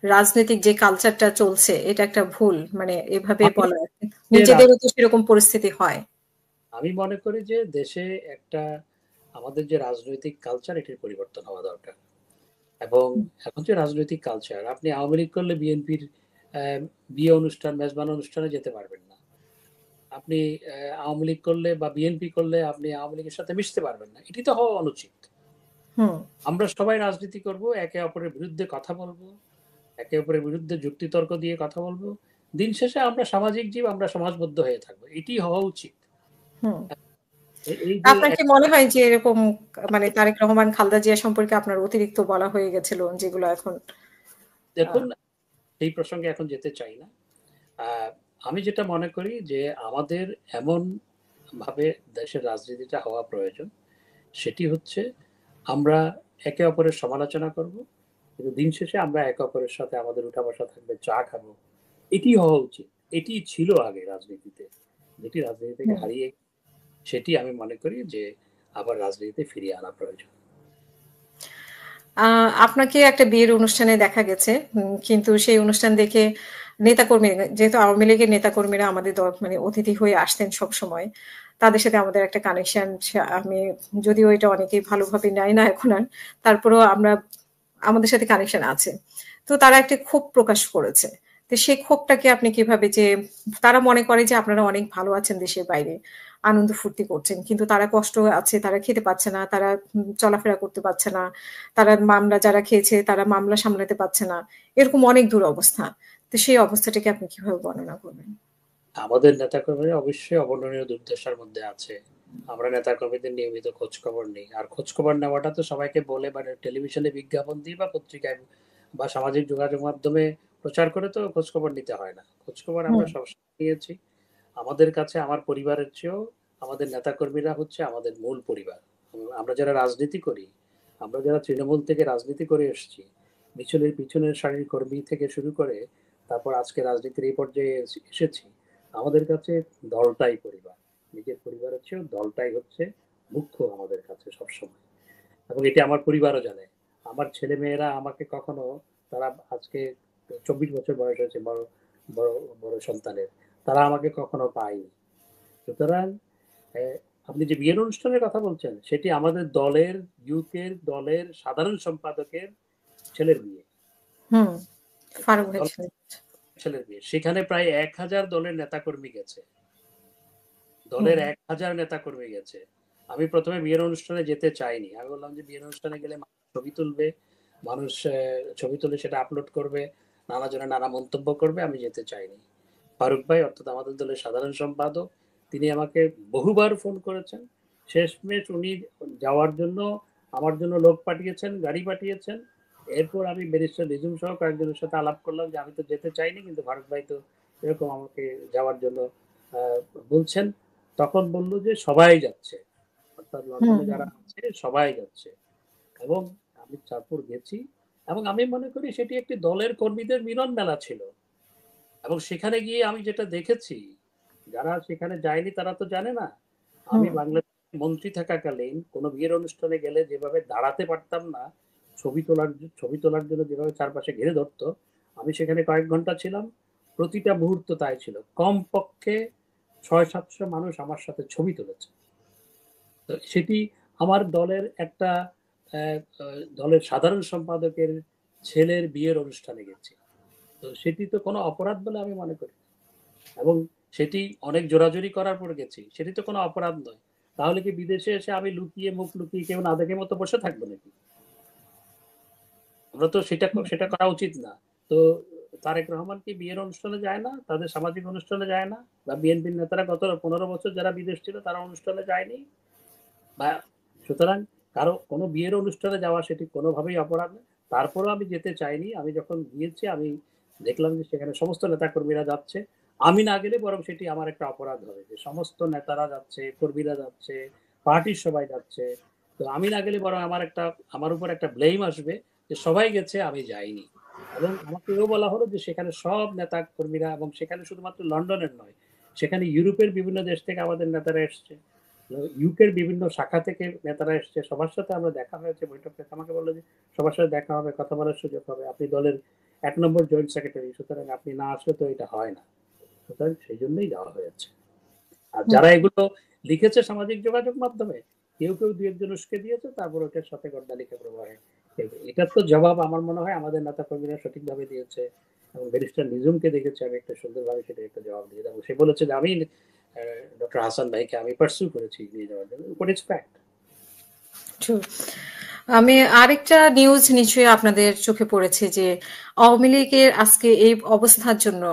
রাজনৈতিক যে কালচারটা চলছে এটা একটা ভুল? মানে এভাবে আমি বলা যে নিজেদেরও রাজ- তো সেরকম পরিস্থিতি হয়। আমি মনে করি যে দেশে একটা আমাদের যে রাজনৈতিক কালচার এটির পরিবর্তন হওয়া দরকার। এবং এখন যে রাজনৈতিক কালচার, আপনি আওয়ামী লীগ করলে বিএনপির বিয়ে অনুষ্ঠান মেজবান অনুষ্ঠানে যেতে পারবেন না। আপনি আওয়ামী লীগ করলে বা বিএনপি করলে আপনি আওয়ামী লীগের সাথে মিশতে পারবেন না। এটি তো হওয়া অনুচিত। হুম, আমরা সবাই রাজনীতি করব, একে অপরের বিরুদ্ধে কথা বলবো, একে অপরের বিরুদ্ধে যুক্তিতর্ক দিয়ে কথা বলবো। দিন শেষে আমরা সামাজিক জীব, আমরা সমাজবদ্ধ হয়ে থাকবো, এটি হওয়া উচিত। হুম। এই যে আপনার কি মনে হয় যে এরকম মানে তারেক রহমান, খালেদা জিয়া সম্পর্কে আপনার অতিরিক্ত বলা হয়ে গেছিল, যেগুলো এখন দেখুন, সেই প্রসঙ্গে এখন যেতে চাই না। আহ, আমি যেটা মনে করি যে আমাদের এমন ভাবে দেশের রাজনীতিটা হওয়া প্রয়োজন, সেটি হচ্ছে আমরা একে অপরের সমালোচনা করব, কিন্তু দিন শেষে আমরা একে অপরের সাথে আমাদের উঠা বসা থাকবে, চা খাবো। এটি হওয়া উচিত। এটি ছিল আগে রাজনীতিতে, যেটি রাজনীতি থেকে হুম। হারিয়ে, সেটি আমি মনে করি যে আবার রাজনীতিতে ফিরিয়ে আনা প্রয়োজন। আপনাকে একটা বিয়ের অনুষ্ঠানে দেখা গেছে। কিন্তু সেই অনুষ্ঠান দেখে নেতাকর্মী, যেহেতু আওয়ামী লীগের নেতাকর্মীরা আমাদের মানে অতিথি হয়ে আসতেন সবসময়। তাদের সাথে আমাদের একটা কানেকশন, আমি যদিও এটা অনেকেই ভালোভাবে নেয় না এখন আর। তারপরেও আমাদের সাথে কানেকশন আছে। তো তারা একটা ক্ষোভ প্রকাশ করেছে। তো সেই ক্ষোভটাকে আপনি কিভাবে যে তারা মনে করে যে আপনারা অনেক ভালো আছেন দেশের বাইরে, আনন্দ ফুর্তি করছেন। কিন্তু তারা কষ্ট আছে, তারা খেতে পাচ্ছে না, তারা চলাফেরা করতে পারছে না। তারা মামলা যারা খেয়েছে তারা মামলা সামলাতে পারছে না। এরকম অনেক দুরবস্থা। তো সেই অবস্থাটাকে আপনি কিভাবে বর্ণনা করবেন? আমাদের নেতাকর্মীরা অবশ্যই অবর্ণনীয় দুর্দশার মধ্যে আছে। আমরা নেতাকর্মীদের নিয়মিত খোঁজ খবর নেই, আর খোঁজ খবর নেওয়াটা তো সবাইকে বলে বা টেলিভিশনে বিজ্ঞাপন দিয়ে বা পত্রিকায় বা সামাজিক যোগাযোগ মাধ্যমে প্রচার করে তো খোঁজ খবর নিতে হয় না। খোঁজ খবর আমরা হুম, সবসময় নিয়েছি। আমাদের কাছে আমার পরিবারের চেয়েও আমাদের নেতাকর্মীরা হচ্ছে আমাদের মূল পরিবার। আমরা যারা রাজনীতি করি, আমরা যারা তৃণমূল থেকে রাজনীতি করে এসেছি, মিছিলের পিছনের সারির কর্মী থেকে শুরু করে তারপর আজকে রাজনীতির এই পর্যায়ে এসেছি, আমাদের কাছে দলটাই পরিবার। নিজের পরিবারের চেয়েও দলটাই হচ্ছে মুখ্য আমাদের কাছে সবসময়। এবং এটা আমার পরিবারও জানে। আমার ছেলে মেয়েরা আমাকে কখনো, তারা আজকে 24 বছর বয়স হয়েছে বড় বড় বড় সন্তানের, তারা আমাকে কখনো পায়নি। সুতরাং আহ, আপনি যে বিয়ের অনুষ্ঠানের কথা বলছেন, সেটি আমাদের দলের দলের সাধারণ সম্পাদকের ছেলের বিয়ে। হুম। ফারুক ভাই দল ছিলেন। ছেলের বিয়ে, সেখানে প্রায় 1,000 দলের নেতাকর্মী গেছে। দলের হুম, 1,000 নেতাকর্মী গেছে। আমি প্রথমে বিয়ের অনুষ্ঠানে যেতে চাইনি। আমি বললাম যে বিয়ের অনুষ্ঠানে গেলে মানুষ ছবি তুলবে, মানুষ ছবি তুলে সেটা আপলোড করবে, নানা জনে নানা মন্তব্য করবে, আমি যেতে চাইনি। ফারুক ভাই অর্থাৎ আমাদের দলের সাধারণ সম্পাদক, তিনি আমাকে বহুবার ফোন করেছেন। শেষমেশ উনি যাওয়ার জন্য আমার জন্য লোক পাঠিয়েছেন, গাড়ি পাঠিয়েছেন। এরপর আমি ব্যারিস্টার রিজুম সহ কয়েকজনের সাথে আলাপ করলাম যে আমি তো যেতে চাইনি, কিন্তু ফারুক ভাই তো এরকম আমাকে যাওয়ার জন্য আহ, বলছেন। তখন বলল যে সবাই যাচ্ছে, অর্থাৎ হুম, লন্ডনে হুম। যারা আছে সবাই যাচ্ছে। এবং আমি চাঁদপুর গেছি এবং আমি মনে করি সেটি একটি দলের কর্মীদের মিলন মেলা ছিল। এবং সেখানে গিয়ে আমি যেটা দেখেছি, যারা সেখানে যায়নি তারা তো জানে না, আমি বাংলাদেশ মন্ত্রী থাকাকালীন কোনো বিয়ের অনুষ্ঠানে গেলে যেভাবে দাঁড়াতে পারতাম না, ছবি তোলার জন্য যেভাবে চারপাশে ঘিরে ধরতো, আমি সেখানে কয়েক ঘন্টা ছিলাম, প্রতিটা মুহূর্ত তাই ছিল। কমপক্ষে 600-700 মানুষ আমার সাথে ছবি তুলেছে। তো সেটি আমার দলের একটা দলের সাধারণ সম্পাদকের ছেলের বিয়ের অনুষ্ঠানে গেছি। তো সেটি তো কোনো অপরাধ বলে আমি মনে করি, এবং সেটি অনেক জোরাজুরি করার পর গেছি, সেটি তো কোনো অপরাধ নয়। তাহলে কি বিদেশে এসে আমি লুকিয়ে মুখ লুকিয়ে কেউ না দেখে মতো বসে থাকবো নাকি? আমরা তো সেটা করা উচিত না। তো তারেক রহমান কি বিয়ের অনুষ্ঠানে যায় না, তাদের সামাজিক অনুষ্ঠানে যায় না, বা বিএনপির নেতারা গত 15 বছর যারা বিদেশ ছিল তারা অনুষ্ঠানে যায়নি, বা সুতরাং কারো কোনো বিয়ের অনুষ্ঠানে যাওয়া সেটি কোনোভাবেই অপরাধ নয়। তারপরেও আমি যেতে চাইনি। আমি যখন গিয়েছি আমি দেখলাম যে সেখানে সমস্ত নেতাকর্মীরা যাচ্ছে, আমি না গেলে বরং সেটি আমার একটা অপরাধ হবে যে সমস্ত নেতারা যাচ্ছে, কর্মীরা যাচ্ছে, পার্টির সবাই যাচ্ছে। তো আমি না গেলে বরং আমার উপর একটা ব্লেম আসবে যে সবাই গেছে আমি যাইনি। এবং আমাকে এও বলা হলো যে সেখানে সব নেতা কর্মীরা, এবং সেখানে শুধুমাত্র লন্ডনের নয়, সেখানে ইউরোপের বিভিন্ন দেশ থেকে আমাদের নেতারা এসছে, ইউকের বিভিন্ন শাখা থেকে নেতারা এসছে, সবার সাথে আমরা দেখা হয়েছে, বৈঠক হয়েছে। আমাকে বললো যে সবার সাথে দেখা হবে, কথা বলার সুযোগ হবে, আপনি দলের 1 নম্বর জয়েন্ট সেক্রেটারি, সুতরাং আপনি না আসলে তো এটা হয় না। সুতরাং সেই জন্যই যাওয়া হয়েছে। আর যারা এগুলো লিখেছে সামাজিক যোগাযোগ মাধ্যমে, কেউ কেউ দু একজন উস্কে দিয়েছে, তারপর ওটার সাথে গড্ডা লিখে প্রবাহে, এটার তো জবাব আমার মনে হয় আমাদের নেতা কর্মীরা সঠিকভাবে দিয়েছে। এবং ব্যারিস্টার নিজুমকে দেখেছি আমি একটা সুন্দরভাবে সেটা একটা জবাব দিয়ে দেবো। সে বলেছে যে আমি ডক্টর হাসান ভাইকে আমি পার্সু করেছি নিয়ে যাওয়ার জন্য, বাট ইটস ফ্যাক্ট। আমি আরেকটা নিউজ নিশ্চয়ই আপনাদের চোখে পড়েছে যে আওয়ামী লীগের আজকে এই অবস্থার জন্য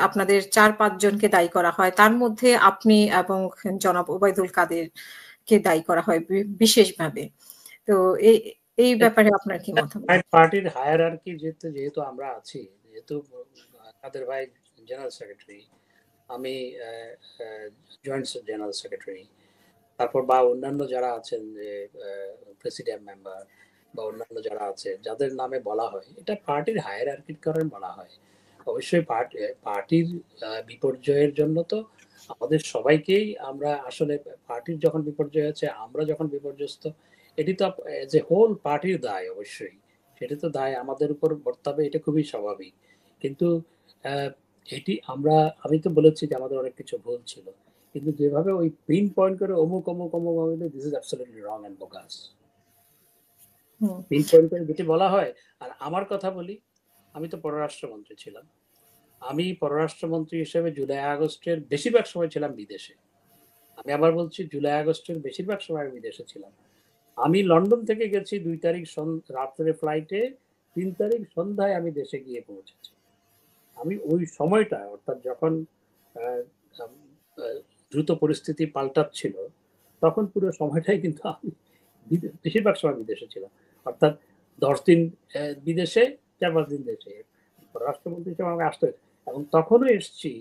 আপনাদের 4-5 জনকে দায়ী করা হয়, তার মধ্যে আপনি এবং জনাব ওবায়দুল কাদেরকে দায়ী করা হয় বিশেষভাবে। তো এই এই ব্যাপারে আপনার কি মতামত? পার্টির হায়ারার্কি যেহেতু আমরা আছি, যেহেতু কাদের ভাই জেনারেল সেক্রেটারি, আমি জয়েন্ট জেনারেল সেক্রেটারি, তারপর বা অন্যান্য যারা আছেন যে প্রেসিডেন্ট মেম্বার বা অন্যান্য যারা আছে যাদের নামে বলা হয়, এটা পার্টির হায়ারার্কির কারণে বলা হয়। অবশ্যই পার্টির বিপর্যয়ের জন্য তো আমাদের সবাইকেই আমরা আসলে, পার্টির যখন বিপর্যয় হচ্ছে, আমরা যখন বিপর্যস্ত, এটি তো যে হোল পার্টির দায়। অবশ্যই সেটি তো দায় আমাদের উপর বর্তাবে, এটা খুবই স্বাভাবিক। কিন্তু এটি আমি তো বলেছি যে আমাদের অনেক কিছু ভুল ছিল, কিন্তু যেভাবে ওই পিন পয়েন্ট করে অমুক অমুক অমুক অমুক, this is absolutely wrong and bogus. Pin point করে যেটি বলা হয়। আর আমার কথা বলি, আমি তো পররাষ্ট্রমন্ত্রী ছিলাম। আমি পররাষ্ট্রমন্ত্রী হিসেবে জুলাই আগস্টের বেশিরভাগ সময় ছিলাম বিদেশে। আমি আবার বলছি, জুলাই আগস্টের বেশিরভাগ সময় আমি বিদেশে ছিলাম। আমি লন্ডন থেকে গেছি 2 তারিখ রাত্রে ফ্লাইটে, 3 তারিখ সন্ধ্যায় আমি দেশে গিয়ে পৌঁছেছি। আমি ওই সময়টা, অর্থাৎ যখন দ্রুত পরিস্থিতি পাল্টাচ্ছিল, তখন পুরো সময়টাই কিন্তু আমি বেশিরভাগ সময় বিদেশে ছিলাম। অর্থাৎ 10 দিন বিদেশে, 4-5 দিন দেশে, রাষ্ট্রমন্ত্রী হিসেবে আমাকে আসতে হয়েছে। এবং তখনও এসছি,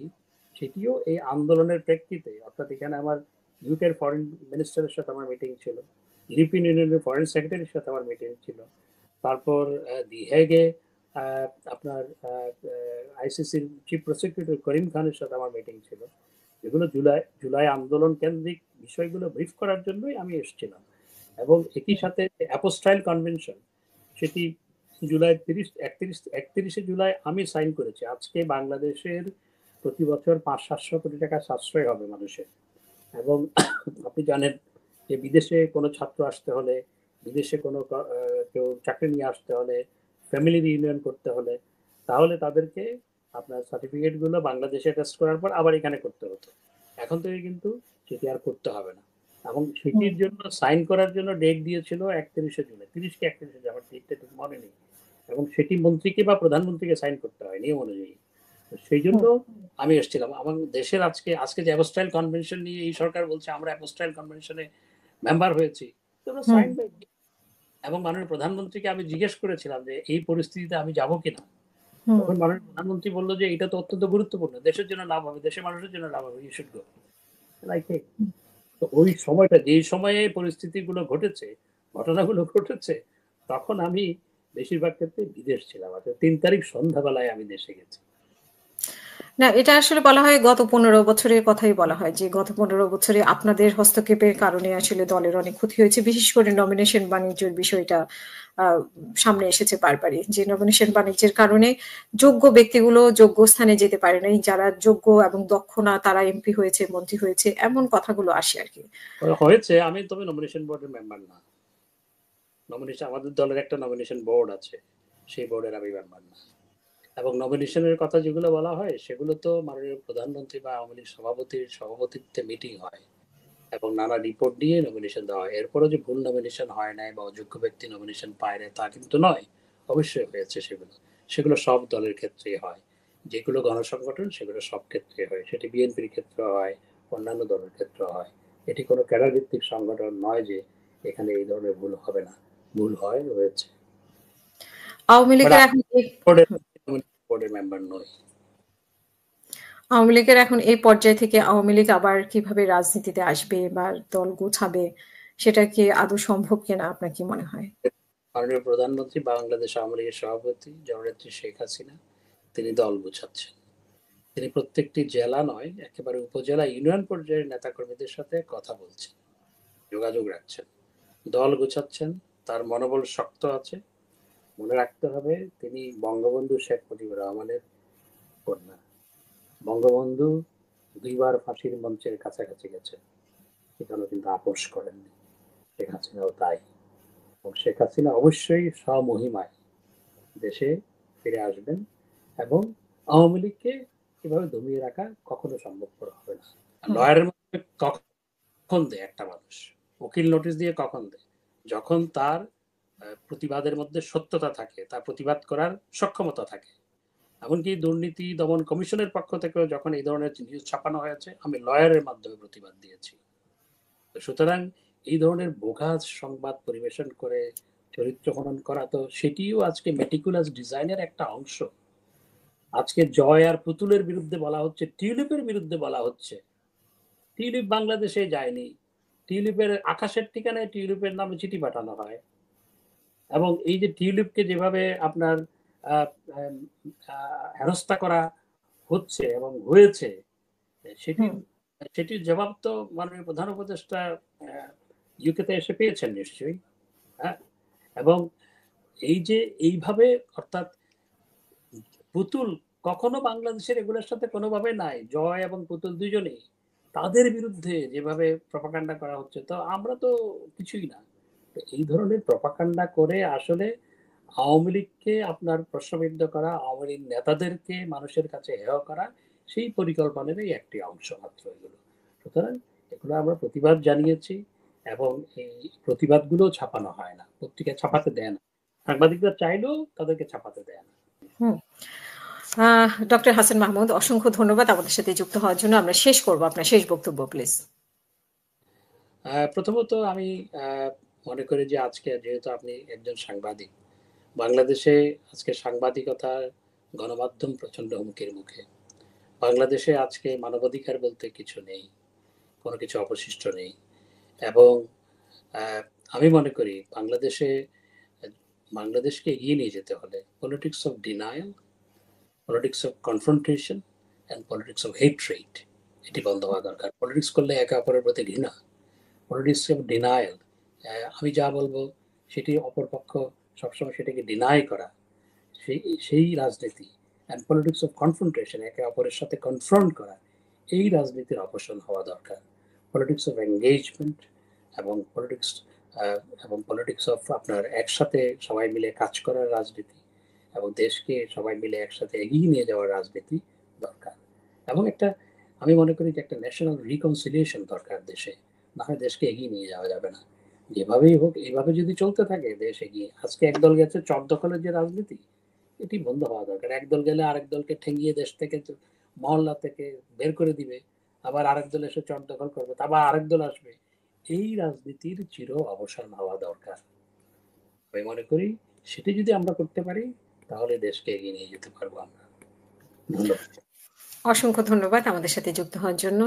সেটিও এই আন্দোলনের প্রেক্ষিতে। অর্থাৎ এখানে আমার ইউকের ফরেন মিনিস্টারের সাথে আমার মিটিং ছিল, ইউরোপিয়ান ইউনিয়নের ফরেন সেক্রেটারির সাথে আমার মিটিং ছিল, তারপর দি হেগে আপনার আইসিসির চিফ প্রসিকিউটর করিম খানের সাথে আমার মিটিং ছিল। এগুলো জুলাই আন্দোলন কেন্দ্রিক বিষয়গুলো ব্রিফ করার জন্যই আমি এসেছিলাম। এবং একই সাথে অ্যাপোস্টাইল কনভেনশন, সেটি জুলাই 31শে জুলাই আমি সাইন করেছি। আজকে বাংলাদেশের প্রতি বছর 500-700 কোটি টাকা সাশ্রয় হবে মানুষের। এবং আপনি জানেন যে বিদেশে কোনো ছাত্র আসতে হলে, বিদেশে কোনো কেউ চাকরি নিয়ে আসতে হলে, ফ্যামিলি রিউনিয়ন করতে হলে, তাহলে তাদেরকে আপনার সার্টিফিকেটগুলো বাংলাদেশে টেস্ট করার পর আবার এখানে করতে হতো। এখন থেকে কিন্তু সেটি আর করতে হবে না। এবং সেটির জন্য সাইন করার জন্য ডেট দিয়েছিল 31শে জুলাই, 30 কি 31শে, আমার ডেটটা ঠিক মনে নেই। এবং সেটি মন্ত্রীকে বা প্রধানমন্ত্রীকে সাইন করতে হয় নিয়ম অনুযায়ী। সেই জন্য আমি এসেছিলাম। আমার দেশের আজকে যে অ্যাপোস্টাইল কনভেনশন নিয়ে এই সরকার বলছে আমরা অ্যাপোস্টাইল কনভেনশনে মেম্বার হয়েছি, তোমরা সাইন বাই। এবং মাননীয় প্রধানমন্ত্রীকে আমি জিজ্ঞেস করেছিলাম যে এই পরিস্থিতিতে আমি যাব কিনা। তখন মাননীয় প্রধানমন্ত্রী বললো যে এটা তো অত্যন্ত গুরুত্বপূর্ণ, দেশের জন্য লাভ হবে, দেশের মানুষের জন্য লাভ হবে, ইউ শুড গো। লাইক তো ওই সময়টা, যে সময়ে পরিস্থিতিগুলো ঘটেছে, ঘটনাগুলো ঘটেছে, তখন আমি বেশিরভাগ ক্ষেত্রে বিদেশ ছিলাম। ৩ তারিখ সন্ধ্যাবেলায় আমি দেশে গেছি। না, এটা আসলে বলা হয় গত ১৫ বছরের কথাই বলা হয় যে গত ১৫ বছরে আপনাদের হস্তক্ষেপের কারণে আসলে দলের অনেক ক্ষতি হয়েছে। বিশেষ করে নমিনেশন বাণিজ্যের বিষয়টা আ সামনে এসেছে বারবারই। যে নমিনেশন বাণিজ্যের কারণে যোগ্য ব্যক্তিগুলো যোগ্য স্থানে যেতে পারে নাই। যারা যোগ্য এবং দক্ষ না তারা এমপি হয়েছে, মন্ত্রী হয়েছে এমন কথাগুলো আসে আরকি। হয়েছে, আমি তবে নমিনেশন বোর্ডের মেম্বার না। আমাদের দলের একটা নমিনেশন বোর্ড আছে, সেই বোর্ডের আমি মেম্বার না। এবং নমিনেশনের কথা যেগুলো বলা হয় সেগুলো তো মাননীয় প্রধানমন্ত্রী বা আওয়ামী লীগ সভাপতির সভাপতিত্বে মিটিং হয় এবং নানা রিপোর্ট দিয়ে নমিনেশন দেওয়া হয়। এরপরও যে ভুল নমিনেশন হয় নাই বা অযোগ্য ব্যক্তি নমিনেশন পায় না তা কিন্তু নয়, অবশ্যই হয়েছে। সেগুলো সেগুলো সব দলের ক্ষেত্রেই হয়, যেগুলো গণসংগঠন সেগুলো সব ক্ষেত্রে হয়, সেটি বিএনপির ক্ষেত্রে হয়, অন্যান্য দলের ক্ষেত্রে হয়। এটি কোনো ক্যাডার ভিত্তিক সংগঠন নয় যে এখানে এই ধরনের ভুল হবে না। ভুল হয়, হয়েছে। আওয়ামী বাট লীগের এখন বোর্ডের মেম্বার নই। আওয়ামী লীগের এখন এই পর্যায় থেকে আওয়ামী লীগ আবার কিভাবে রাজনীতিতে আসবে বা দল গোছাবে সেটা কি আদৌ সম্ভব কিনা আপনার কি মনে হয়? মাননীয় প্রধানমন্ত্রী বাংলাদেশ আওয়ামী লীগের সভাপতি জননেত্রী শেখ হাসিনা তিনি দল গুছাচ্ছেন। তিনি প্রত্যেকটি জেলা নয়, একেবারে উপজেলা ইউনিয়ন পর্যায়ের নেতাকর্মীদের সাথে কথা বলছেন, যোগাযোগ রাখছেন, দল গুছাচ্ছেন। তার মনোবল শক্ত আছে। মনে রাখতে হবে তিনি বঙ্গবন্ধু শেখ মুজিবুর রহমানের কন্যা। বঙ্গবন্ধু ২ বার ফাঁসির মঞ্চের কাছাকাছি গেছেন, সেখানেও কিন্তু আপোষ করেননি। শেখ হাসিনাও তাই। এবং শেখ হাসিনা অবশ্যই স্বমহিমায় দেশে ফিরে আসবেন এবং আওয়ামী লীগকে এভাবে দমিয়ে রাখা কখনো সম্ভবপর হবে না। হুম, লয়ারের মধ্যে কখন দেয় একটা মানুষ? উকিল নোটিশ দিয়ে কখন দেয়? যখন তার প্রতিবাদের মধ্যে সত্যতা থাকে, তার প্রতিবাদ করার সক্ষমতা থাকে। এমনকি দুর্নীতি দমন কমিশনের পক্ষ থেকেও যখন এই ধরনের নিউজ ছাপানো হয়েছে, আমি লয়ারের মাধ্যমে প্রতিবাদ দিয়েছি। সুতরাং এই ধরনের বোগাস সংবাদ পরিবেশন করে চরিত্র হনন করা, তো সেটিও আজকে মেটিকুলাস ডিজাইনের একটা অংশ। আজকে জয় আর পুতুলের বিরুদ্ধে বলা হচ্ছে, টিউলিপের বিরুদ্ধে বলা হচ্ছে। টিউলিপ বাংলাদেশে যায়নি। টিউলিপের আকাশের ঠিকানায় টিউলিপের নামে চিঠি পাঠানো হয়। এবং এই যে টিউলিপকে যেভাবে আপনার হেনস্থা করা হচ্ছে এবং হয়েছে, সেটির হুম, সেটির জবাব তো মাননীয় প্রধান উপদেষ্টা ইউকেতে এসে পেয়েছেন নিশ্চয়ই। হ্যাঁ, এবং এই যে এইভাবে, অর্থাৎ পুতুল কখনো বাংলাদেশের এগুলোর সাথে কোনোভাবে নাই, জয় এবং পুতুল দুজনেই, তাদের বিরুদ্ধে যেভাবে প্রপাকাণ্ডা করা হচ্ছে, তো আমরা তো কিছুই না। তো এই ধরনের প্রপাকাণ্ডা করে আসলে আওয়ামী লীগকে আপনার প্রশ্নবিদ্ধ করা, আওয়ামী লীগ নেতাদেরকে মানুষের কাছে হেয় করা, সেই পরিকল্পনারই একটি অংশ মাত্র এগুলো। সুতরাং এগুলো আমরা প্রতিবাদ জানিয়েছি এবং এই প্রতিবাদগুলো ছাপানো হয় না, পত্রিকায় ছাপাতে দেয় না, সাংবাদিকরা চাইলেও তাদেরকে ছাপাতে দেয় না। হুম। ডক্টর হাসান মাহমুদ, অসংখ্য ধন্যবাদ আমাদের সাথে যুক্ত হওয়ার জন্য। আমরা শেষ করব, আপনার শেষ বক্তব্য প্লিজ। প্রথমত আমি মনে করি যে আজকে যেহেতু আপনি একজন সাংবাদিক, বাংলাদেশে আজকে সাংবাদিকতা গণমাধ্যম প্রচন্ড হুমকির মুখে। বাংলাদেশে আজকে মানবাধিকার বলতে কিছু নেই, কোনো কিছু অবশিষ্ট নেই। এবং আমি মনে করি বাংলাদেশকে এগিয়ে নিয়ে যেতে হলে politics of denial, politics of confrontation and politics of hatred, এটি বন্ধ হওয়া দরকার। পলিটিক্স করলে একে অপরের প্রতি ঘৃণা, পলিটিক্স অফ ডিনায়াল, আমি যা বলবো সেটি অপরপক্ষ সবসময় সেটাকে ডিনাই করা, সেই সেই রাজনীতি। অ্যান্ড পলিটিক্স অফ কনফ্রন্টেশন, একে অপরের সাথে কনফ্রন্ট করা, এই রাজনীতির অপসারণ হওয়া দরকার। পলিটিক্স অফ এঙ্গেজমেন্ট এবং পলিটিক্স অফ আপনার একসাথে সবাই মিলে কাজ করার রাজনীতি এবং দেশকে সবাই মিলে একসাথে এগিয়ে নিয়ে যাওয়ার রাজনীতি দরকার। এবং একটা, আমি মনে করি যে একটা ন্যাশনাল রিকনসিলিয়েশন দরকার দেশে, না হয় দেশকে এগিয়ে নিয়ে যাওয়া যাবে না। যেভাবেই হোক এইভাবে যদি চলতে থাকে দেশ এগিয়ে, আজকে একদল গেছে চর দখলের যে রাজনীতি, এটি বন্ধ হওয়া দরকার। একদল গেলে আরেক দলকে ঠেঙ্গিয়ে দেশ থেকে, মহল্লা থেকে বের করে দিবে, আবার আরেক দল এসে চর দখল করবে, আবার আরেক দল আসবে। এই রাজনীতির চির অবসান হওয়া দরকার। আমি মনে করি সেটি যদি আমরা করতে পারি তাহলে দেশকে এগিয়ে নিয়ে যেতে পারবো আমরা। ধন্যবাদ। অসংখ্য ধন্যবাদ আমাদের সাথে যুক্ত হওয়ার জন্য।